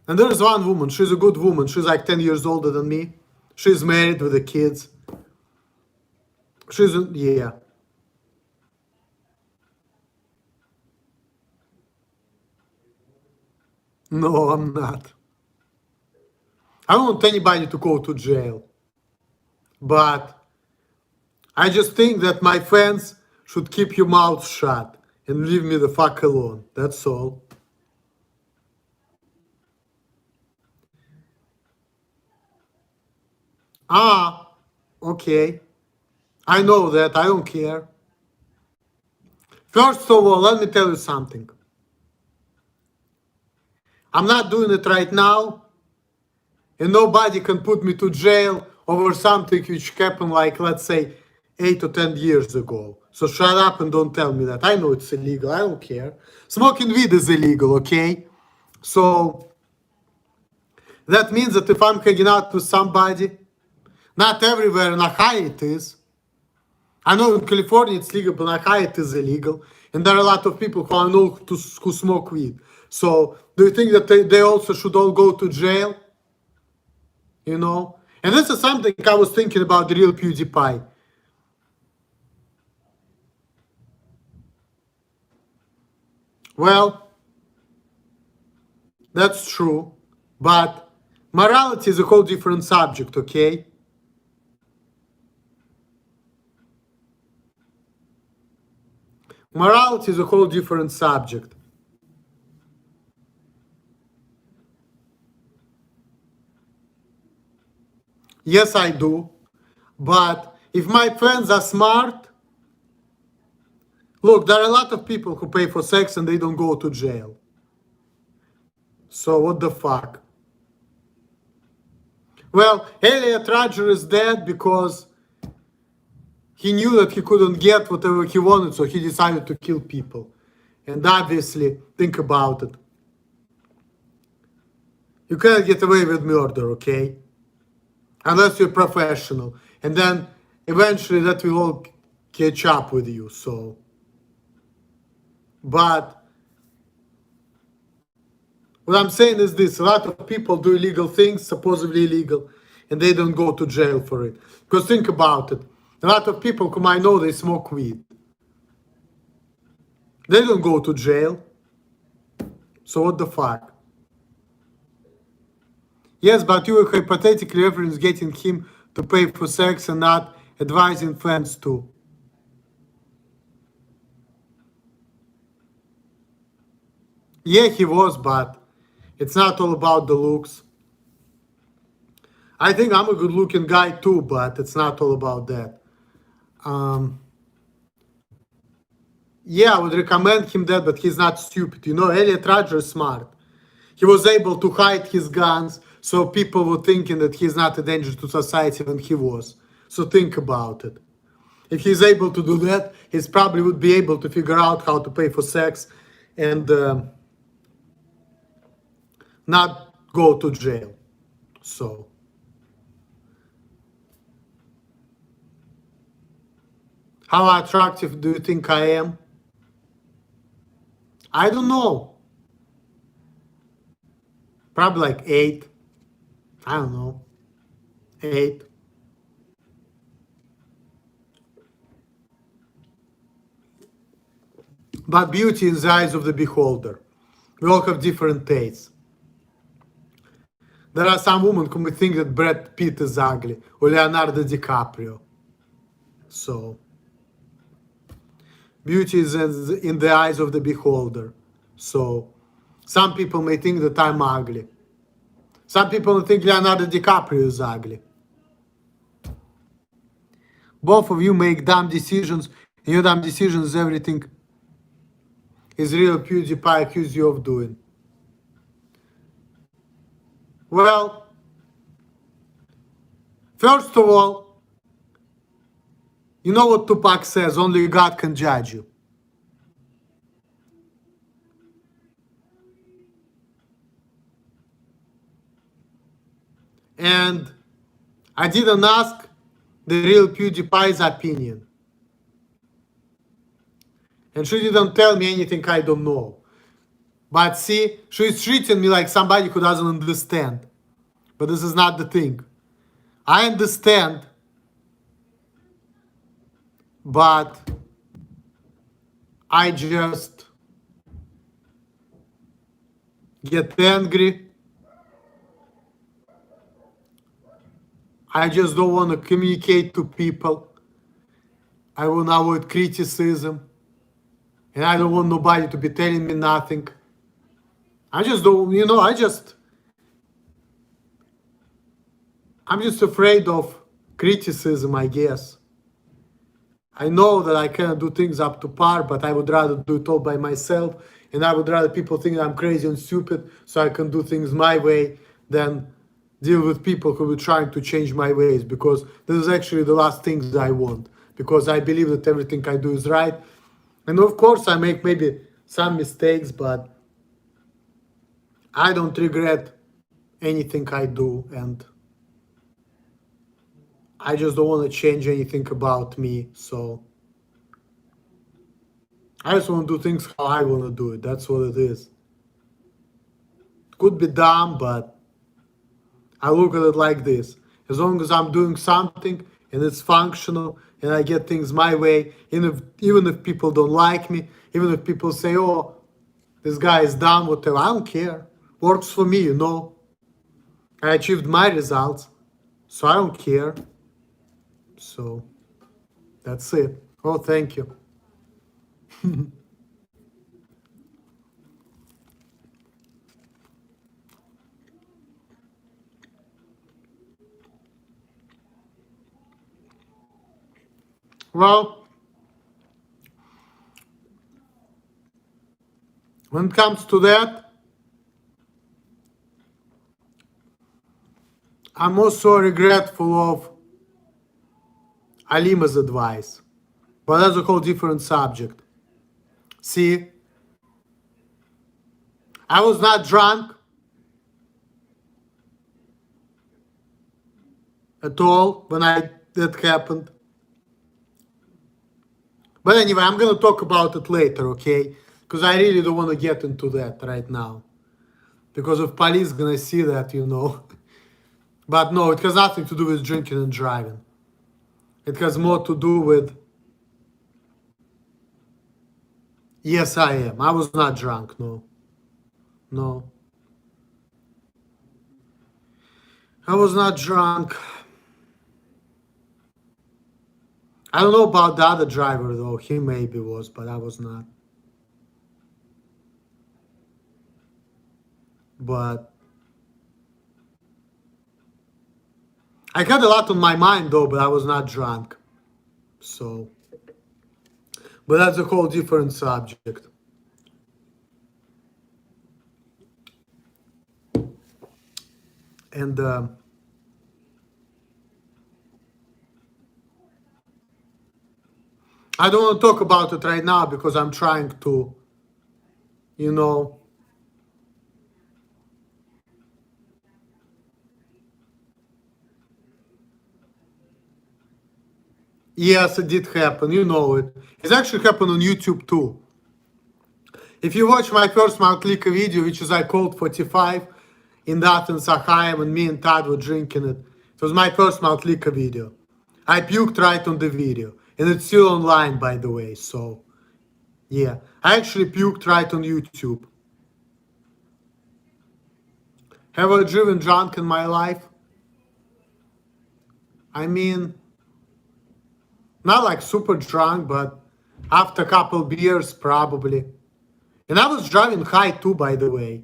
And there's one woman, she's a good woman. She's like 10 years older than me. She's married with the kids. Yeah. No, I'm not. I don't want anybody to go to jail. But I just think that my fans should keep your mouth shut and leave me the fuck alone. That's all. Ah, okay. I know that. I don't care. First of all, let me tell you something. I'm not doing it right now, and nobody can put me to jail over something which happened, like, let's say, 8 or 10 years ago. So shut up and don't tell me that. I know it's illegal. I don't care. Smoking weed is illegal, okay? So that means that if I'm hanging out with somebody, not everywhere in Ohio it is. I know in California it's legal, but in Ohio it is illegal. And there are a lot of people who I know who smoke weed. So do you think that they also should all go to jail? You know? And this is something I was thinking about the real PewDiePie. Well, that's true. But morality is a whole different subject, okay? Morality is a whole different subject. Yes, I do. But if my friends are smart, look, there are a lot of people who pay for sex and they don't go to jail. So what the fuck? Well, Elliot Rodger is dead because he knew that he couldn't get whatever he wanted, so he decided to kill people. And obviously, think about it. You can't get away with murder, okay? Unless you're professional. And then eventually that will all catch up with you, so. But what I'm saying is this, a lot of people do illegal things, supposedly illegal, and they don't go to jail for it. Because think about it. A lot of people whom I know, they smoke weed. They don't go to jail. So what the fuck? Yes, but you were hypothetically reference getting him to pay for sex and not advising friends to. Yeah, he was, but it's not all about the looks. I think I'm a good looking guy too, but it's not all about that. Yeah, I would recommend him that, but he's not stupid. You know, Elliot Rodger is smart. He was able to hide his guns, so people were thinking that he's not a danger to society when he was. So think about it. If he's able to do that, he probably would be able to figure out how to pay for sex and not go to jail. So, how attractive do you think I am? I don't know. Probably like 8. I don't know. 8. But beauty in the eyes of the beholder. We all have different tastes. There are some women who may think that Brad Pitt is ugly or Leonardo DiCaprio. So, beauty is in the eyes of the beholder. So, some people may think that I'm ugly. Some people think Leonardo DiCaprio is ugly. Both of you make dumb decisions, and your dumb decisions, everything is real PewDiePie accuse you of doing. Well, first of all, you know what Tupac says, only God can judge you. And I didn't ask the real PewDiePie's opinion. And she didn't tell me anything I don't know. But see, she's treating me like somebody who doesn't understand. But this is not the thing. I understand, but I just get angry. I just don't want to communicate to people. I want to avoid criticism. And I don't want nobody to be telling me nothing. I just don't, I'm just afraid of criticism, I guess. I know that I cannot do things up to par, but I would rather do it all by myself. And I would rather people think I'm crazy and stupid so I can do things my way than deal with people who are trying to change my ways, because this is actually the last things I want, because I believe that everything I do is right. And of course I make maybe some mistakes, but I don't regret anything I do, and I just don't want to change anything about me. So I just want to do things how I want to do it. That's what it is. It could be dumb, but I look at it like this. As long as I'm doing something and it's functional and I get things my way, even if people don't like me, even if people say, oh, this guy is dumb, whatever, I don't care. Works for me, I achieved my results, so I don't care. So that's it. Oh, thank you. Well, when it comes to that, I'm also regretful of Alima's advice, but that's a whole different subject. See, I was not drunk at all when that happened. But anyway, I'm going to talk about it later, okay? Because I really don't want to get into that right now. Because if police going to see that, But no, it has nothing to do with drinking and driving. It has more to do with... Yes, I am. I was not drunk, no. No. I was not drunk. I don't know about the other driver, though. He maybe was, but I was not. But I had a lot on my mind, though, but I was not drunk. So, but that's a whole different subject. And I don't want to talk about it right now because I'm trying to, Yes, it did happen. You know it. It actually happened on YouTube too. If you watch my first Mount Lika video, which is I called 45 in Athens, Sahaim, and me and Todd were drinking it. It was my first Mount Lika video. I puked right on the video. And it's still online, by the way. So, yeah. I actually puked right on YouTube. Have I driven drunk in my life? I mean, not like super drunk, but after a couple beers, probably. And I was driving high too, by the way.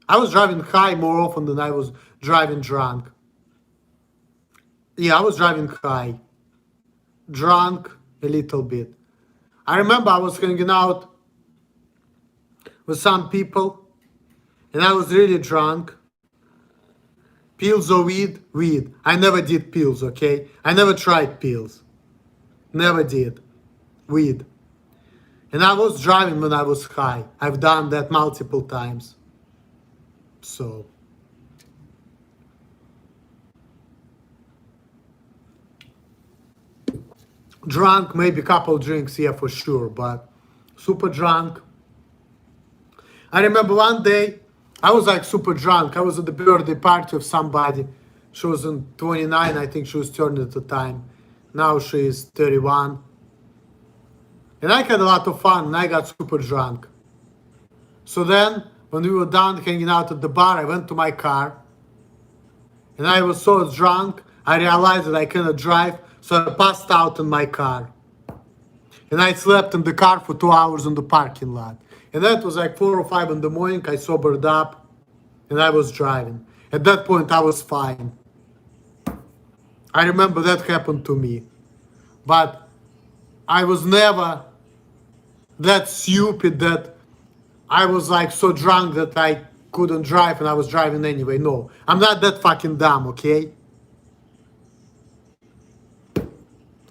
I was driving high more often than I was driving drunk. Yeah, I was driving high. Drunk a little bit. I remember I was hanging out with some people and I was really drunk. Pills or weed? Weed. I never did pills, okay? I never tried pills. Never did. Weed. And I was driving when I was high. I've done that multiple times. So. Drunk, maybe a couple drinks, yeah, for sure. But super drunk. I remember one day, I was like super drunk. I was at the birthday party of somebody. She was 29, I think she was turning at the time. Now she is 31. And I had a lot of fun and I got super drunk. So then, when we were done hanging out at the bar, I went to my car. And I was so drunk, I realized that I cannot drive. So I passed out in my car. And I slept in the car for 2 hours in the parking lot. And that was like 4 or 5 in the morning. I sobered up and I was driving. At that point, I was fine. I remember that happened to me. But I was never that stupid that I was like so drunk that I couldn't drive and I was driving anyway. No, I'm not that fucking dumb, okay?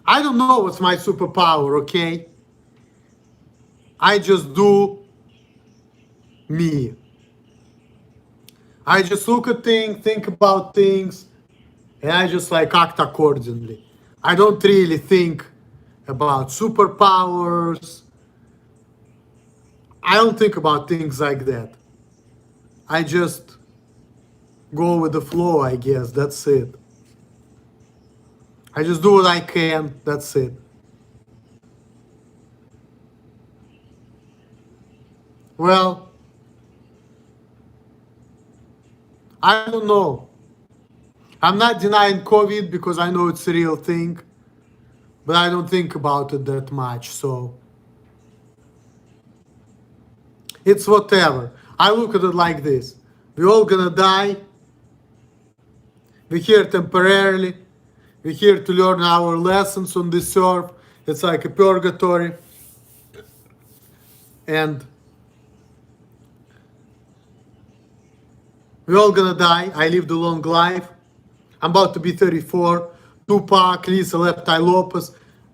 I don't know what's my superpower, okay? I just do me. I just look at things, think about things, and I just like act accordingly. I don't really think about superpowers. I don't think about things like that. I just go with the flow, I guess. That's it. I just do what I can. That's it. Well, I don't know. I'm not denying COVID because I know it's a real thing, but I don't think about it that much. So it's whatever. I look at it like this. We're all gonna die. We're here temporarily. We're here to learn our lessons on this earth. It's like a purgatory. And we're all gonna die. I lived a long life. I'm about to be 34. Tupac, Lisa Leptai Lopez.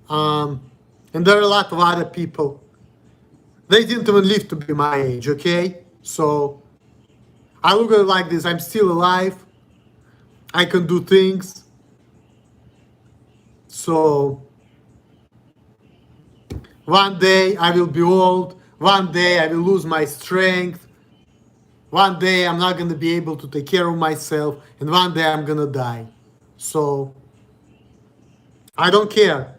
And there are a lot of other people. They didn't even live to be my age, okay? So I look at it like this. I'm still alive. I can do things. So one day I will be old. One day I will lose my strength. One day I'm not going to be able to take care of myself. And one day I'm going to die. So I don't care.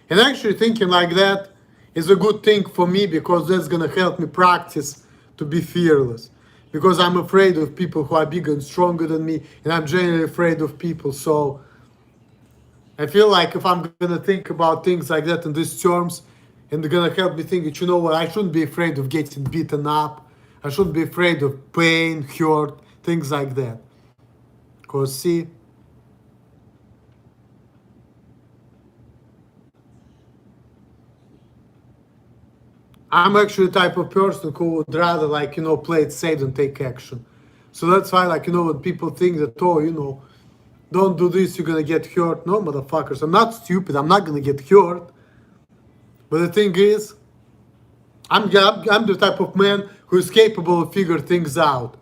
And actually thinking like that is a good thing for me because that's going to help me practice to be fearless. Because I'm afraid of people who are bigger and stronger than me. And I'm generally afraid of people. So I feel like if I'm going to think about things like that in these terms, and they're going to help me think that, you know what, I shouldn't be afraid of getting beaten up. I shouldn't be afraid of pain, hurt, things like that. Because, see, I'm actually the type of person who would rather, like, play it safe than take action. So that's why, like, when people think that, oh, don't do this, you're gonna get hurt. No, motherfuckers, I'm not stupid. I'm not gonna get hurt. But the thing is, I'm the type of man who is capable of figure things out.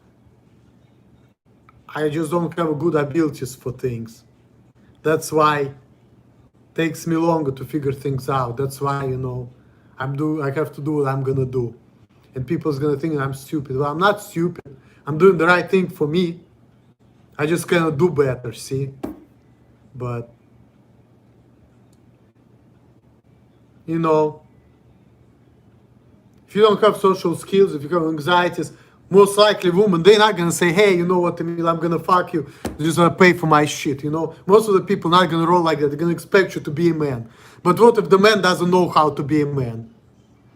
I just don't have good abilities for things. That's why it takes me longer to figure things out. That's why, I have to do what I'm gonna do. And people's gonna think I'm stupid. Well, I'm not stupid. I'm doing the right thing for me. I just cannot do better, see? But, if you don't have social skills, if you have anxieties, most likely women, they're not going to say, hey, you know what, Emil, I'm going to fuck you. They're just going to pay for my shit, Most of the people not going to roll like that. They're going to expect you to be a man. But what if the man doesn't know how to be a man?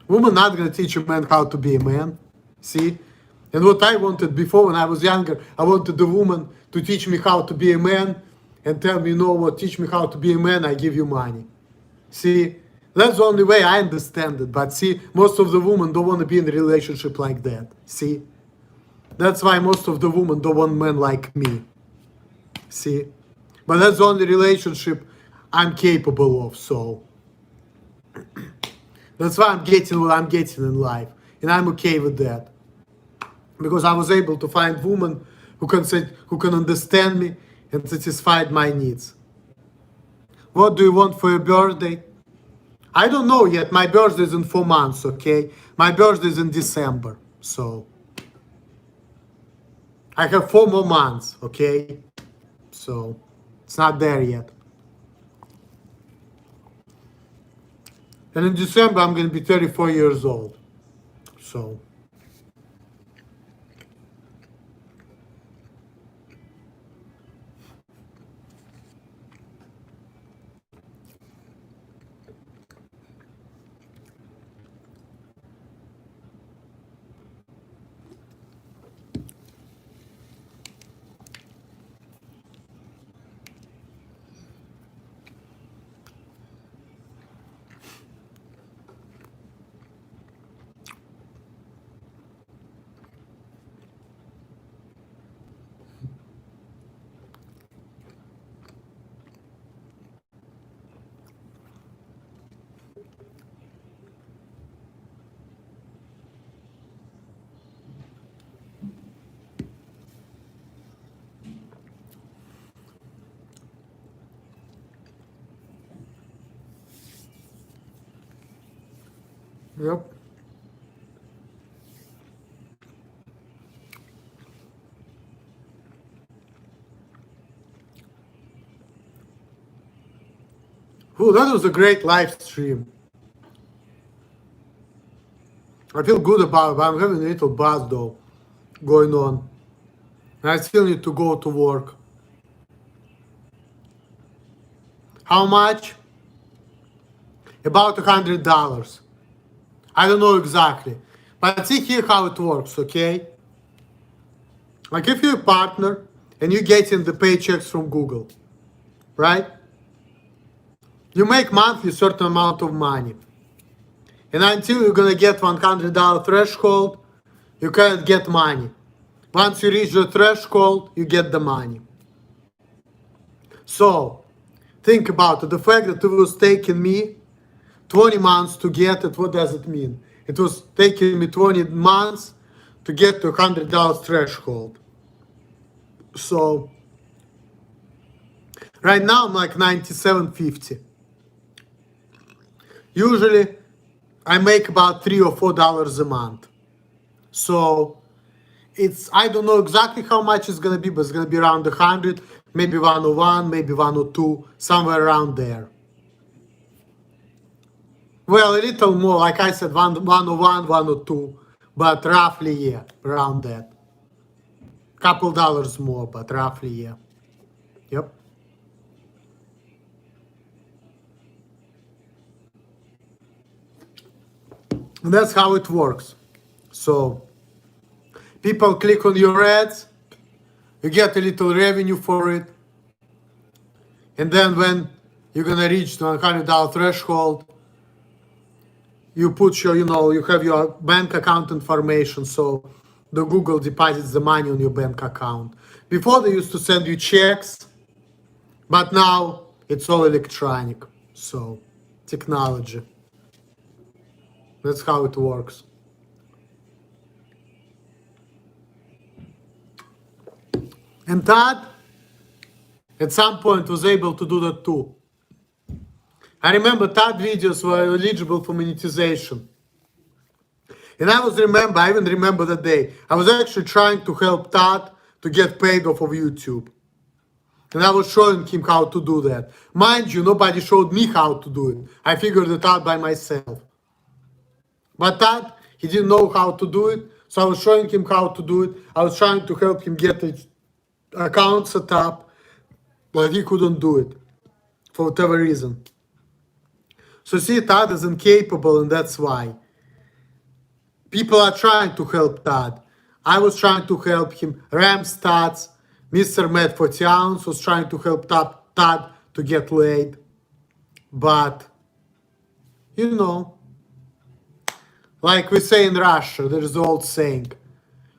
Women not going to teach a man how to be a man, see? And what I wanted before when I was younger, I wanted the woman to teach me how to be a man and tell me, teach me how to be a man, I give you money. See, that's the only way I understand it. But see, most of the women don't want to be in a relationship like that. See, That's why most of the women don't want men like me. See? But that's the only relationship I'm capable of, so. That's why I'm getting what I'm getting in life. And I'm okay with that. Because I was able to find women who can understand me and satisfy my needs. What do you want for your birthday? I don't know yet. My birthday is in 4 months, okay? My birthday is in December, so I have 4 more months, okay? So it's not there yet. And in December, I'm going to be 34 years old, so. Yep. Oh, that was a great live stream. I feel good about it, but I'm having a little buzz though going on. And I still need to go to work. How much? About $100. I don't know exactly. But see here how it works, okay? Like if you're a partner and you're getting the paychecks from Google, right? You make monthly certain amount of money. And until you're gonna get $100 threshold, you can't get money. Once you reach the threshold, you get the money. So, think about it. The fact that it was taking me 20 months to get it, what does it mean? It was taking me 20 months to get to $100 threshold. So, right now I'm like $97.50. Usually, I make about $3 or $4 a month. So, I don't know exactly how much it's gonna be, but it's gonna be around 100, maybe 101, maybe 102, somewhere around there. Well, a little more, like I said, 101, 102, but roughly, yeah, around that. Couple dollars more, but roughly, yeah. Yep. And that's how it works. So, people click on your ads, you get a little revenue for it, and then when you're gonna reach the $100 threshold, you put your, you have your bank account information, so the Google deposits the money on your bank account. Before they used to send you checks, but now it's all electronic, so technology. That's how it works. And Todd, at some point, was able to do that too. I remember Todd videos were eligible for monetization. And I even remember that day. I was actually trying to help Todd to get paid off of YouTube. And I was showing him how to do that. Mind you, nobody showed me how to do it. I figured it out by myself. But Todd, he didn't know how to do it. So I was showing him how to do it. I was trying to help him get his account set up. But he couldn't do it. For whatever reason. So see, Todd is incapable, and that's why. People are trying to help Todd. I was trying to help him. Ram Stats, Mr. Matt 40 ounce was trying to help Todd to get laid. But, like we say in Russia, there's the old saying,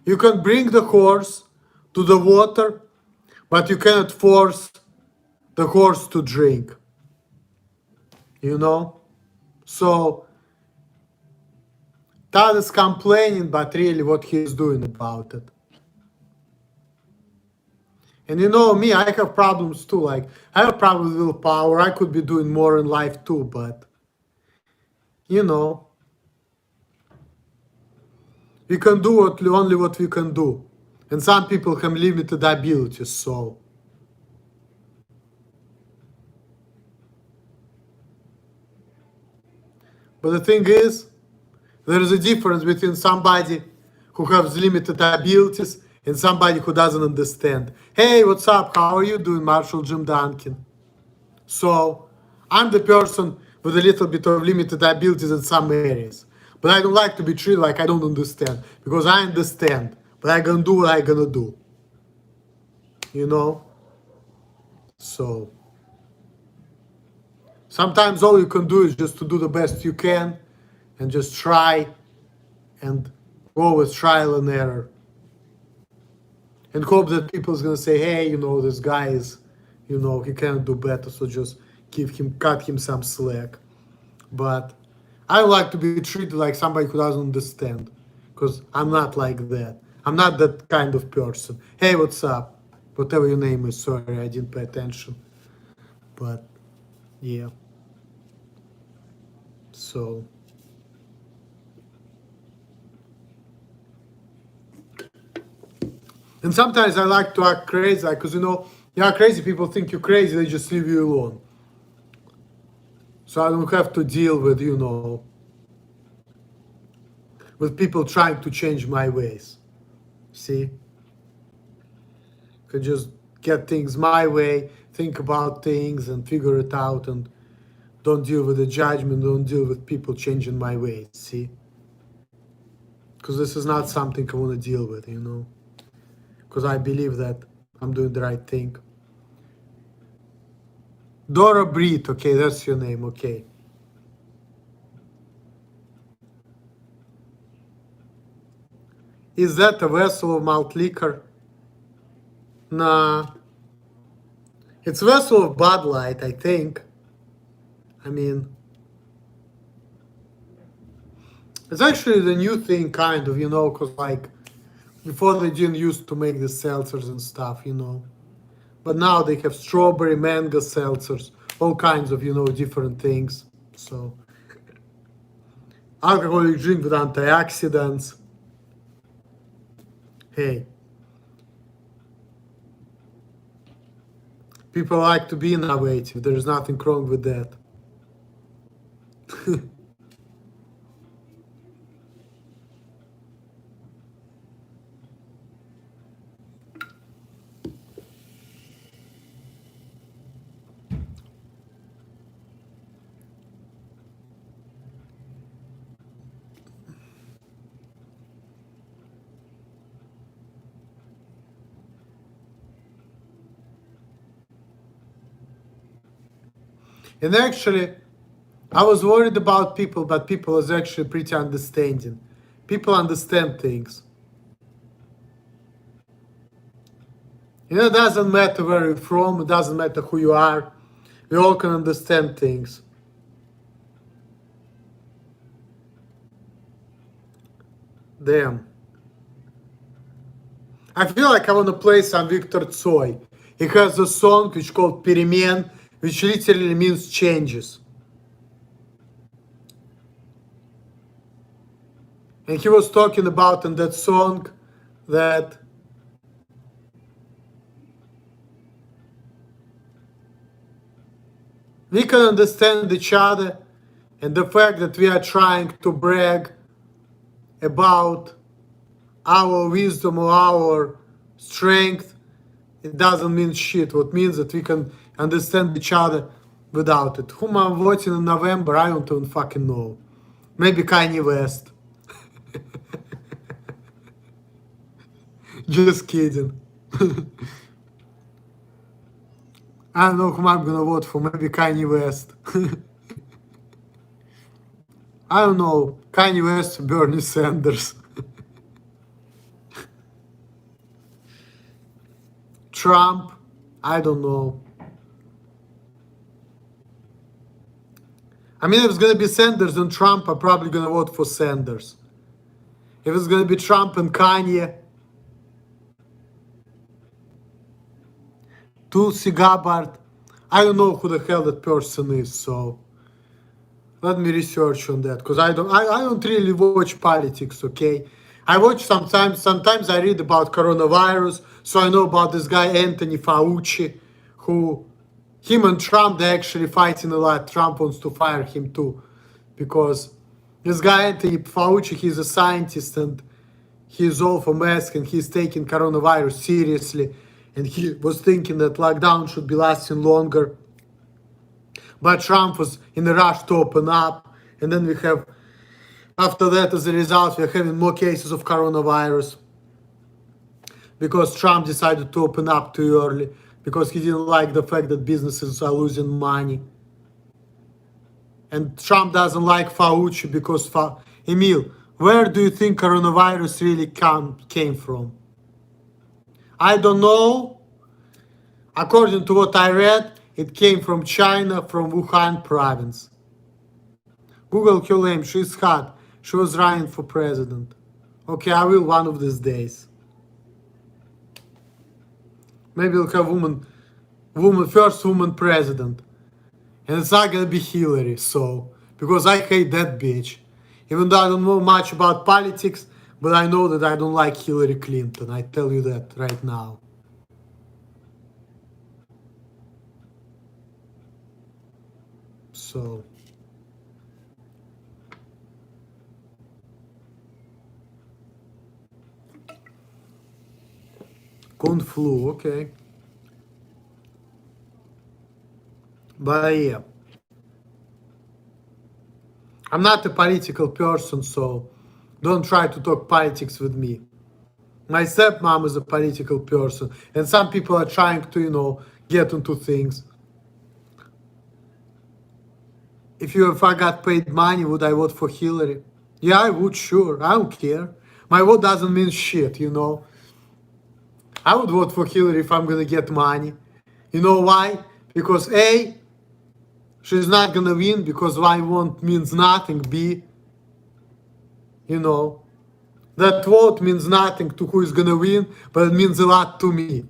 You can bring the horse to the water, but you cannot force the horse to drink. You know? So Todd is complaining, but really what he's doing about it. And you know me, I have problems too. Like, I have problems with willpower. I could be doing more in life too, but you know, we can do only what we can do. And some people have limited abilities, so. But the thing is, there is a difference between somebody who has limited abilities and somebody who doesn't understand. Hey, what's up? How are you doing, Marshall Jim Duncan? So, I'm the person with a little bit of limited abilities in some areas. But I don't like to be treated like I don't understand. Because I understand. But I'm gonna do what I'm gonna do. You know? So, sometimes all you can do is just to do the best you can and just try and go with trial and error. And hope that people's gonna say, hey, you know, this guy is, you know, he can't do better, so just cut him some slack. But I would like to be treated like somebody who doesn't understand, because I'm not like that. I'm not that kind of person. Hey, what's up? Whatever your name is, sorry, I didn't pay attention. But, yeah. So. And sometimes I like to act crazy, because, you know, crazy people think you're crazy, they just leave you alone. So I don't have to deal with, you know, with people trying to change my ways. See? I can just get things my way, think about things and figure it out, and don't deal with the judgment, don't deal with people changing my ways, see? Because this is not something I want to deal with, you know? Because I believe that I'm doing the right thing. Dora Breed, okay, that's your name, okay. Is that a vessel of malt liquor? Nah. It's a vessel of Budlight, I think. I mean, it's actually the new thing, kind of, you know, because, like, before they didn't used to make the seltzers and stuff, you know. But now they have strawberry, mango seltzers, all kinds of, you know, different things. So, alcoholic drink with antioxidants. Hey. People like to be innovative. There is nothing wrong with that. And actually, I was worried about people, but people is actually pretty understanding. People understand things. You know, it doesn't matter where you're from, it doesn't matter who you are. We all can understand things. Damn. I feel like I want to play some Victor Tsoi. He has a song which called Перемен, which literally means changes. And he was talking about in that song that we can understand each other, and the fact that we are trying to brag about our wisdom or our strength, it doesn't mean shit. What means that we can understand each other without it. Whom I'm voting in November, I don't even fucking know. Maybe Kanye West. Just kidding. I don't know whom I'm gonna vote for. Maybe Kanye West. I don't know. Kanye West, Bernie Sanders. Trump, I don't know. I mean, if it's gonna be Sanders and Trump, I'm probably gonna vote for Sanders. If it's gonna be Trump and Kanye, Tulsi Gabbard, I don't know who the hell that person is, so let me research on that, because I don't really watch politics, okay? I watch sometimes I read about coronavirus, so I know about this guy Anthony Fauci, who him and Trump, they're actually fighting a lot. Trump wants to fire him too, because this guy Anthony Fauci, he's a scientist and he's all for mask and he's taking coronavirus seriously, and he was thinking that lockdown should be lasting longer. But Trump was in a rush to open up, and then we have, after that, as a result, we're having more cases of coronavirus because Trump decided to open up too early, because he didn't like the fact that businesses are losing money. And Trump doesn't like Fauci because, Emil, where do you think coronavirus really came from? I don't know. According to what I read, it came from China, from Wuhan province. Google her name, she's hot. She was running for president. Okay, I will one of these days. Maybe we'll have first woman president. And it's not gonna be Hillary, so, because I hate that bitch. Even though I don't know much about politics, but I know that I don't like Hillary Clinton. I tell you that right now. So. Kung flu, okay. But yeah. I'm not a political person, so don't try to talk politics with me. My stepmom is a political person, and some people are trying to, get into things. If I got paid money, would I vote for Hillary? Yeah, I would, sure. I don't care. My vote doesn't mean shit, I would vote for Hillary if I'm gonna get money. You know why? Because A, she's not gonna win, because Y won't means nothing. B, that vote means nothing to who is gonna win, but it means a lot to me.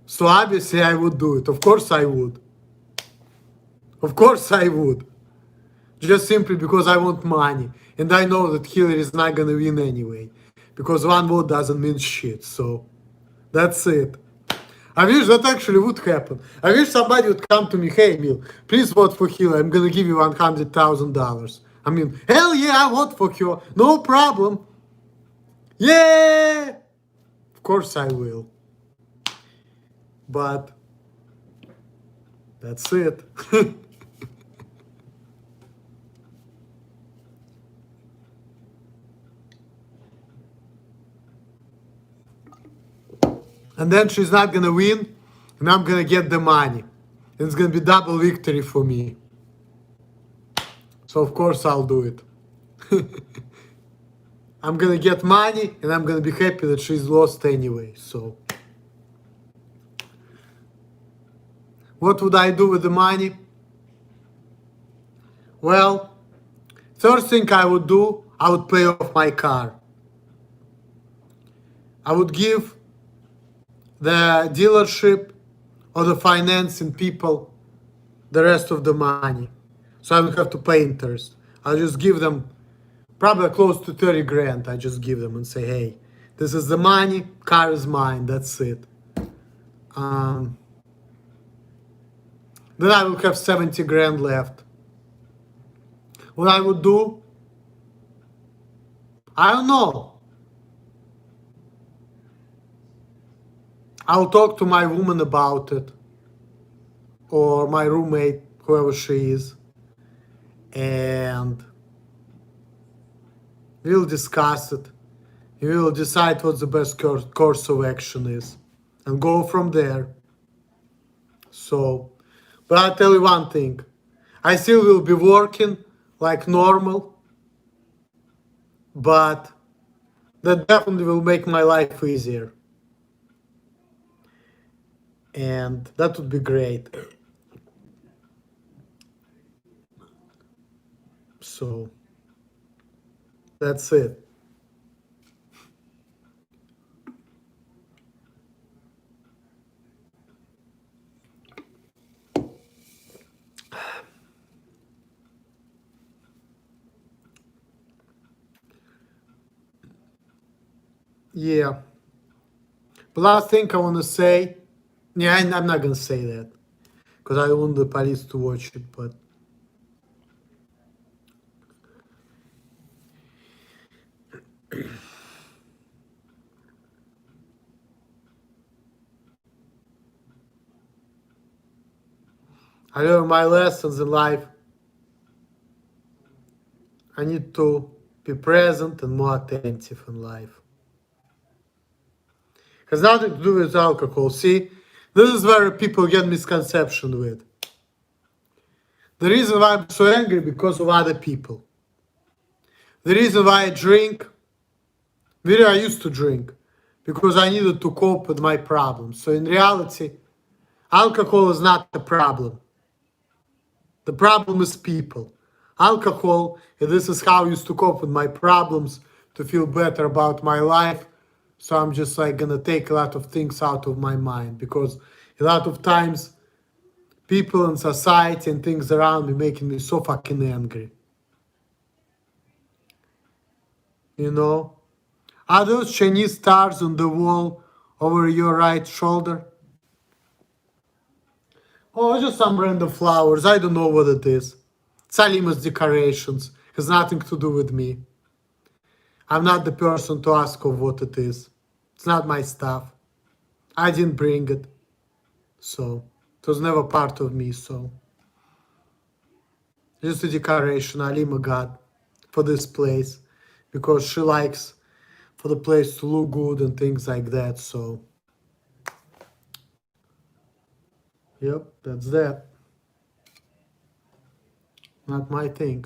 So obviously I would do it. Of course I would. Of course I would. Just simply because I want money. And I know that Hillary is not gonna win anyway. Because one vote doesn't mean shit. So that's it. I wish that actually would happen. I wish somebody would come to me, hey, Emil, please vote for Hillary. I'm gonna give you $100,000. I mean, hell yeah, I vote for her. No problem. Yeah! Of course I will. But that's it. And then she's not gonna win, and I'm gonna get the money. And it's gonna be double victory for me. So of course I'll do it. I'm gonna get money, and I'm gonna be happy that she's lost anyway, so. What would I do with the money? Well, first thing I would do, I would pay off my car. I would give the dealership or the financing people the rest of the money, so I don't have to pay interest. I'll just give them probably close to 30 grand. I just give them and say, hey, this is the money, car is mine, that's it. Then I will have 70 grand left. What I would do, I don't know. I'll talk to my woman about it, or my roommate, whoever she is, and we'll discuss it. We will decide what the best course of action is, and go from there. So, but I'll tell you one thing. I still will be working like normal, but that definitely will make my life easier. And that would be great. So that's it. Yeah. The last thing I want to say, yeah, I'm not going to say that because I want the police to watch it, but I learned my lessons in life. I need to be present and more attentive in life. Has nothing to do with alcohol. See, this is where people get misconception with. The reason why I'm so angry because of other people. The reason why I drink, really I used to drink, because I needed to cope with my problems. So in reality, alcohol is not the problem. The problem is people. Alcohol, and this is how I used to cope with my problems to feel better about my life. So I'm just like gonna take a lot of things out of my mind because a lot of times people in society and things around me making me so fucking angry. You know? Are those Chinese stars on the wall over your right shoulder? Oh, just some random flowers. I don't know what it is. Salima's decorations. Has nothing to do with me. I'm not the person to ask of what it is. It's not my stuff. I didn't bring it. So, it was never part of me, so. Just a decoration Alima got for this place. Because she likes for the place to look good and things like that, so. Yep, that's that. Not my thing.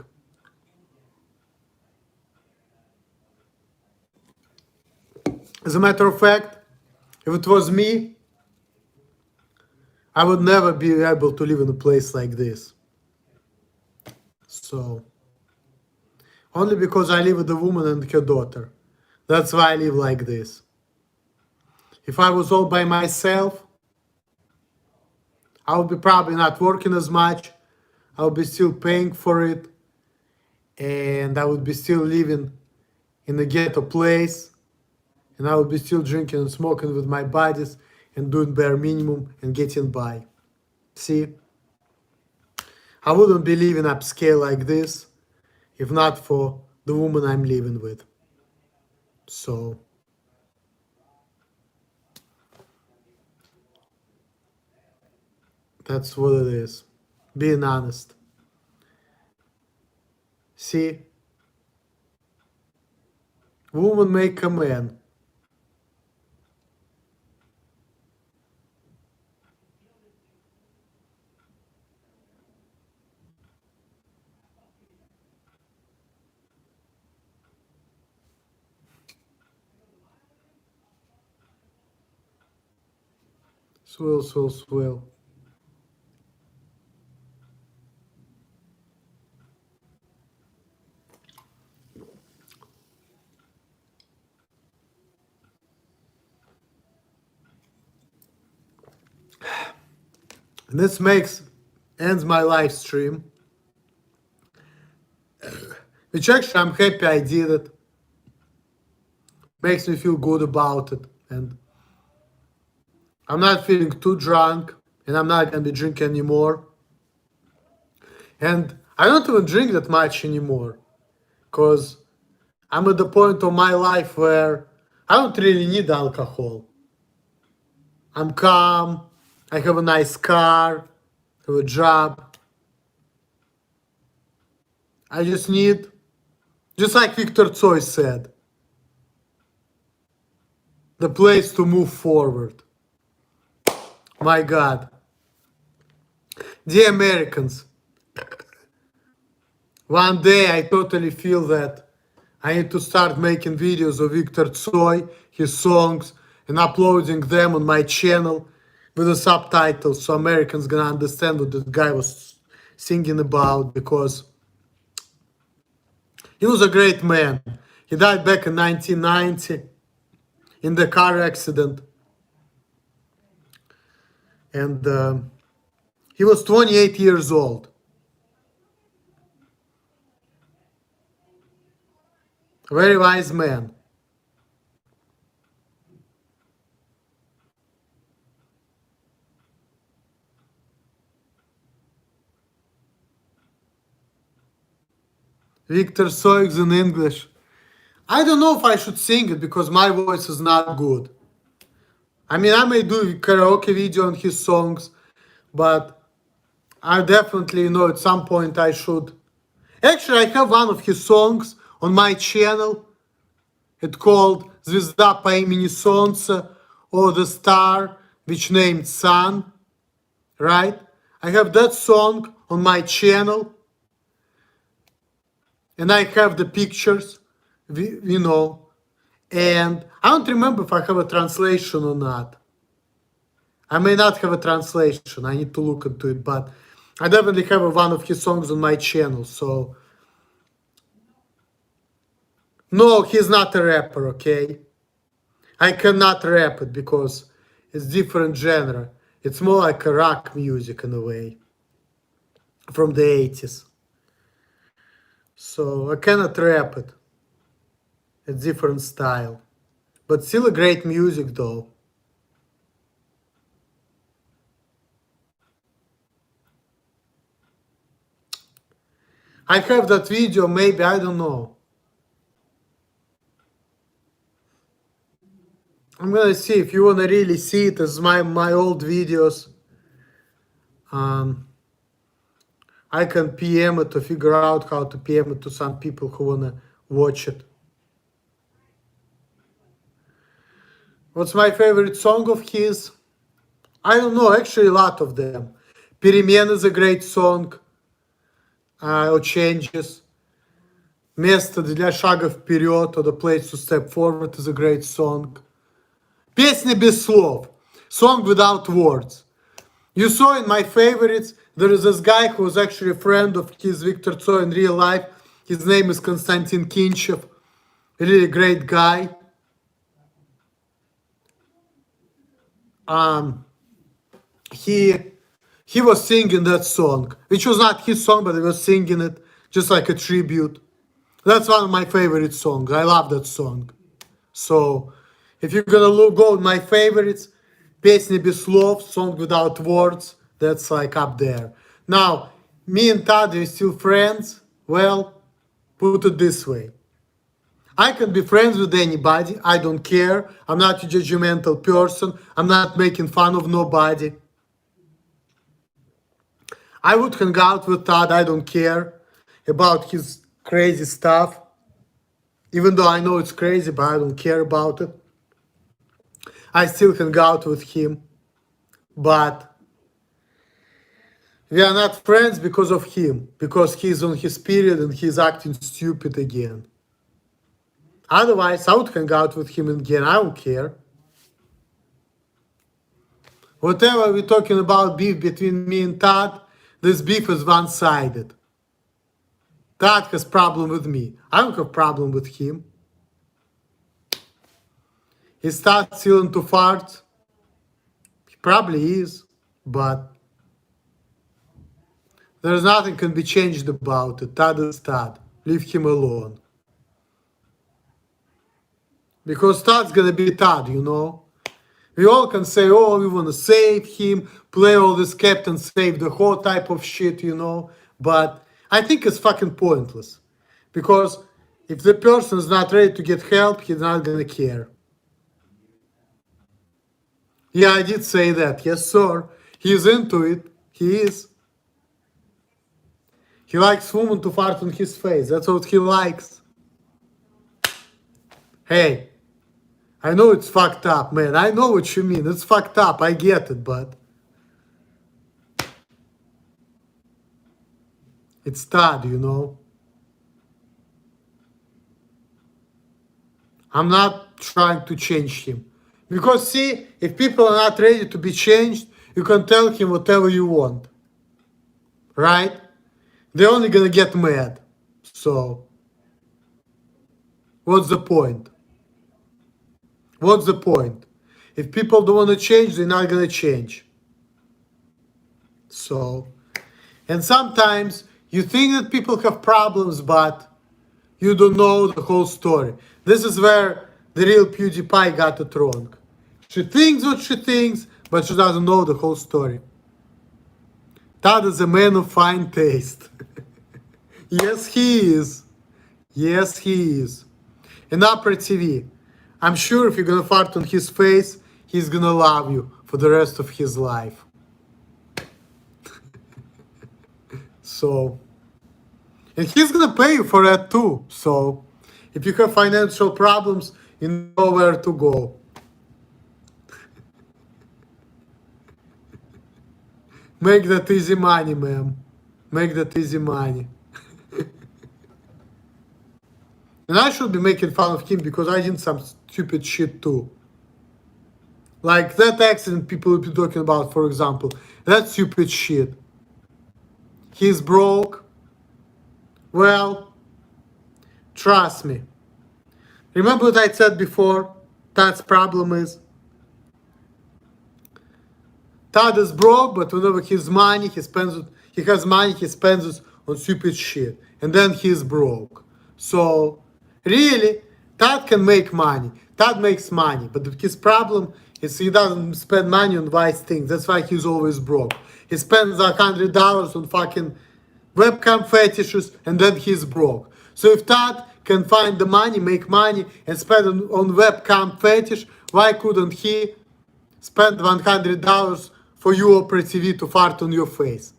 As a matter of fact, if it was me, I would never be able to live in a place like this. So, only because I live with a woman and her daughter. That's why I live like this. If I was all by myself, I would be probably not working as much. I would be still paying for it. And I would be still living in a ghetto place. And I would be still drinking and smoking with my buddies and doing bare minimum and getting by. See? I wouldn't be living upscale like this if not for the woman I'm living with. So, that's what it is. Being honest. See? Woman make a man. Swell. And this ends my live stream. Which actually I'm happy I did it. Makes me feel good about it. And I'm not feeling too drunk. And I'm not gonna be drinking anymore. And I don't even drink that much anymore. Because I'm at the point of my life where I don't really need alcohol. I'm calm. I have a nice car. I have a job. I just need, just like Victor Tsoi said, the place to move forward. My God. Dear Americans, one day I totally feel that I need to start making videos of Victor Tsoi, his songs, and uploading them on my channel with the subtitles so Americans gonna understand what the guy was singing about, because he was a great man. He died back in 1990 in the car accident, and he was 28 years old. Very wise man. Victor Soix in English. I don't know if I should sing it because my voice is not good. I mean, I may do a karaoke video on his songs, but I definitely, at some point I should. Actually, I have one of his songs on my channel. It's called "Звезда по имени Солнце" or "The Star which named Sun." Right? I have that song on my channel, and I have the pictures, and I don't remember if I have a translation or not. I may not have a translation. I need to look into it, but I definitely have one of his songs on my channel. So, no, he's not a rapper, okay? I cannot rap it because it's different genre. It's more like a rock music in a way, from the 80s. So I cannot rap it. It's different style. But still a great music though. I have that video, maybe, I don't know. I'm gonna see if you wanna really see it as my old videos. I can PM it to figure out how to PM it to some people who wanna watch it. What's my favorite song of his? I don't know, actually a lot of them. Перемен is a great song. Or Changes. Место для шага вперед, or The Place to Step Forward is a great song. Песня без слов. Song without words. You saw in my favorites, there is this guy who was actually a friend of his, Victor Tsoi, in real life. His name is Konstantin Kinchev. Really great guy. He was singing that song, which was not his song, but he was singing it just like a tribute. That's one of my favorite songs. I love that song. So, if you're gonna go with my favorites, "Песня без слов", "Song Without Words", that's like up there. Now, me and Todd are still friends. Well, put it this way. I can be friends with anybody. I don't care. I'm not a judgmental person. I'm not making fun of nobody. I would hang out with Todd. I don't care about his crazy stuff. Even though I know it's crazy, but I don't care about it. I still hang out with him. But we are not friends because of him. Because he's on his period and he's acting stupid again. Otherwise, I would hang out with him again. I don't care. Whatever we're talking about beef between me and Todd, this beef is one-sided. Todd has problem with me. I don't have problem with him. He starts still into farts. He probably is, but there's nothing can be changed about it. Todd is Todd. Leave him alone. Because Todd's gonna be Todd, We all can say, oh, we want to save him, play all this Captain Save the Whole type of shit, But I think it's fucking pointless. Because if the person is not ready to get help, he's not gonna care. Yeah, I did say that. Yes, sir. He's into it. He is. He likes women to fart on his face. That's what he likes. Hey. I know it's fucked up, man. I know what you mean. It's fucked up. I get it, but it's Todd, I'm not trying to change him. Because see, if people are not ready to be changed, you can tell him whatever you want. Right? They're only gonna get mad. So, what's the point? What's the point? If people don't want to change, they're not gonna change. So, and sometimes you think that people have problems, but you don't know the whole story. This is where the real PewDiePie got it wrong. She thinks what she thinks, but she doesn't know the whole story. Todd is a man of fine taste. Yes, he is. Yes, he is. And Opera TV, I'm sure if you're gonna fart on his face, he's gonna love you for the rest of his life. So, and he's gonna pay you for that too. So, if you have financial problems, you know where to go. Make that easy money, ma'am. Make that easy money. And I should be making fun of him because I did some stupid shit too. Like that accident people will be talking about, for example. That stupid shit. He's broke. Well, trust me. Remember what I said before? Todd's problem is Todd is broke, but whenever he has money, he spends it on stupid shit. And then he's broke. So, really, Todd can make money. Todd makes money. But his problem is he doesn't spend money on wise things. That's why he's always broke. He spends $100 on fucking webcam fetishes, and then he's broke. So if Todd can find the money, make money, and spend on webcam fetish, why couldn't he spend $100 for you, Opera TV, to fart on your face?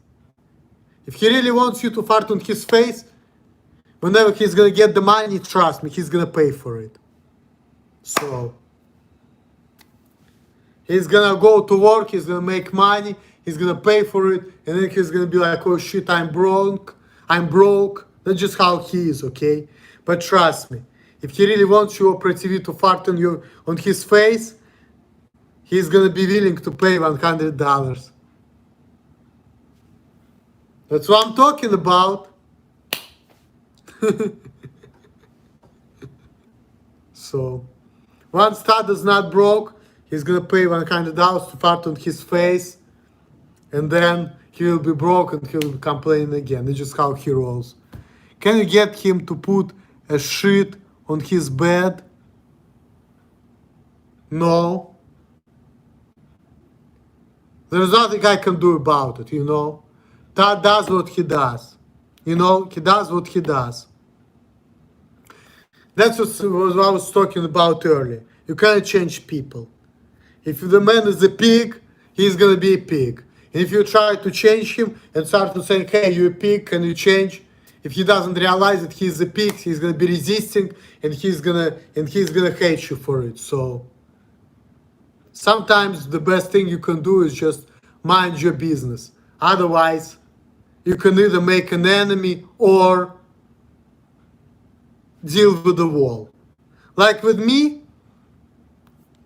If he really wants you to fart on his face, whenever he's gonna get the money, trust me, he's gonna pay for it. So, he's gonna go to work, he's gonna make money, he's gonna pay for it, and then he's gonna be like, oh shit, I'm broke. That's just how he is, okay? But trust me, if he really wants you, Opera TV, to fart on his face, he's gonna be willing to pay $100. That's what I'm talking about. So, once Todd is not broke, he's gonna pay $100 to fart on his face, and then he will be broke and he'll be complaining again. It's just how he rolls. Can you get him to put a shit on his bed? No. There's nothing I can do about it, you know. Todd does what he does. You know, he does what he does. That's what I was talking about earlier. You can't change people. If the man is a pig, he's gonna be a pig. And if you try to change him and start to say, hey, you're a pig, can you change? If he doesn't realize that he's a pig, he's gonna be resisting and he's gonna hate you for it. So sometimes the best thing you can do is just mind your business. Otherwise, you can either make an enemy or deal with the wall. Like with me,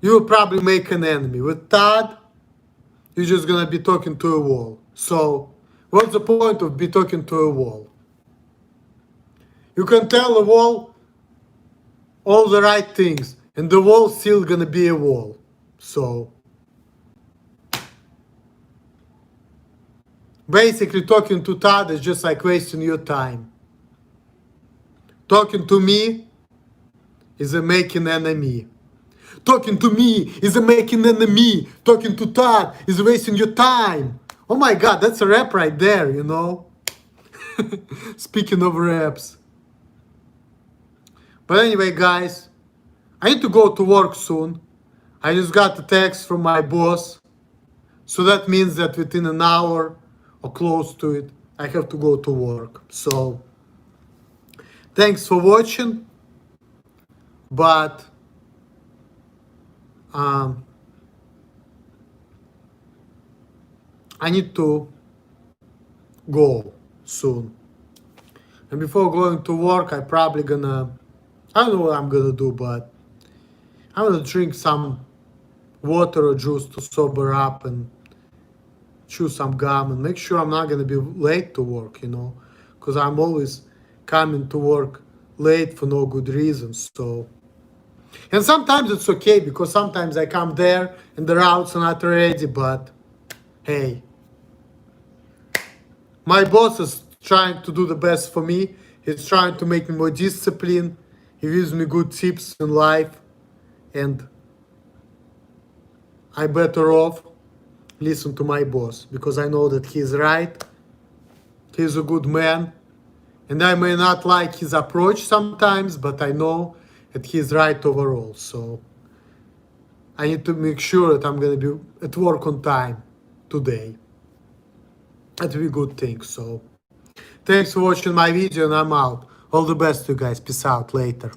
you will probably make an enemy. With Todd, you're just gonna be talking to a wall. So, what's the point of be talking to a wall? You can tell a wall all the right things, and the wall's still gonna be a wall. So, basically talking to Todd is just like wasting your time. Talking to me is a making enemy. Talking to me is a making enemy. Talking to Todd is wasting your time. Oh my God, that's a rap right there, you know. Speaking of raps. But anyway, guys, I need to go to work soon. I just got a text from my boss. So that means that within an hour or close to it, I have to go to work. So, thanks for watching. But I need to go soon. And before going to work, I probably gonna, I don't know what I'm gonna do, but I'm gonna drink some water or juice to sober up and chew some gum and make sure I'm not going to be late to work, because I'm always coming to work late for no good reason. So, and sometimes it's okay because sometimes I come there and the routes are not ready, but hey, my boss is trying to do the best for me. He's trying to make me more disciplined. He gives me good tips in life, and I better off listen to my boss because I know that he's right. He's a good man, and I may not like his approach sometimes, but I know that he's right overall. So I need to make sure that I'm going to be at work on time today. That will be a good thing. So thanks for watching my video, and I'm out. All the best to you guys. Peace out. Later.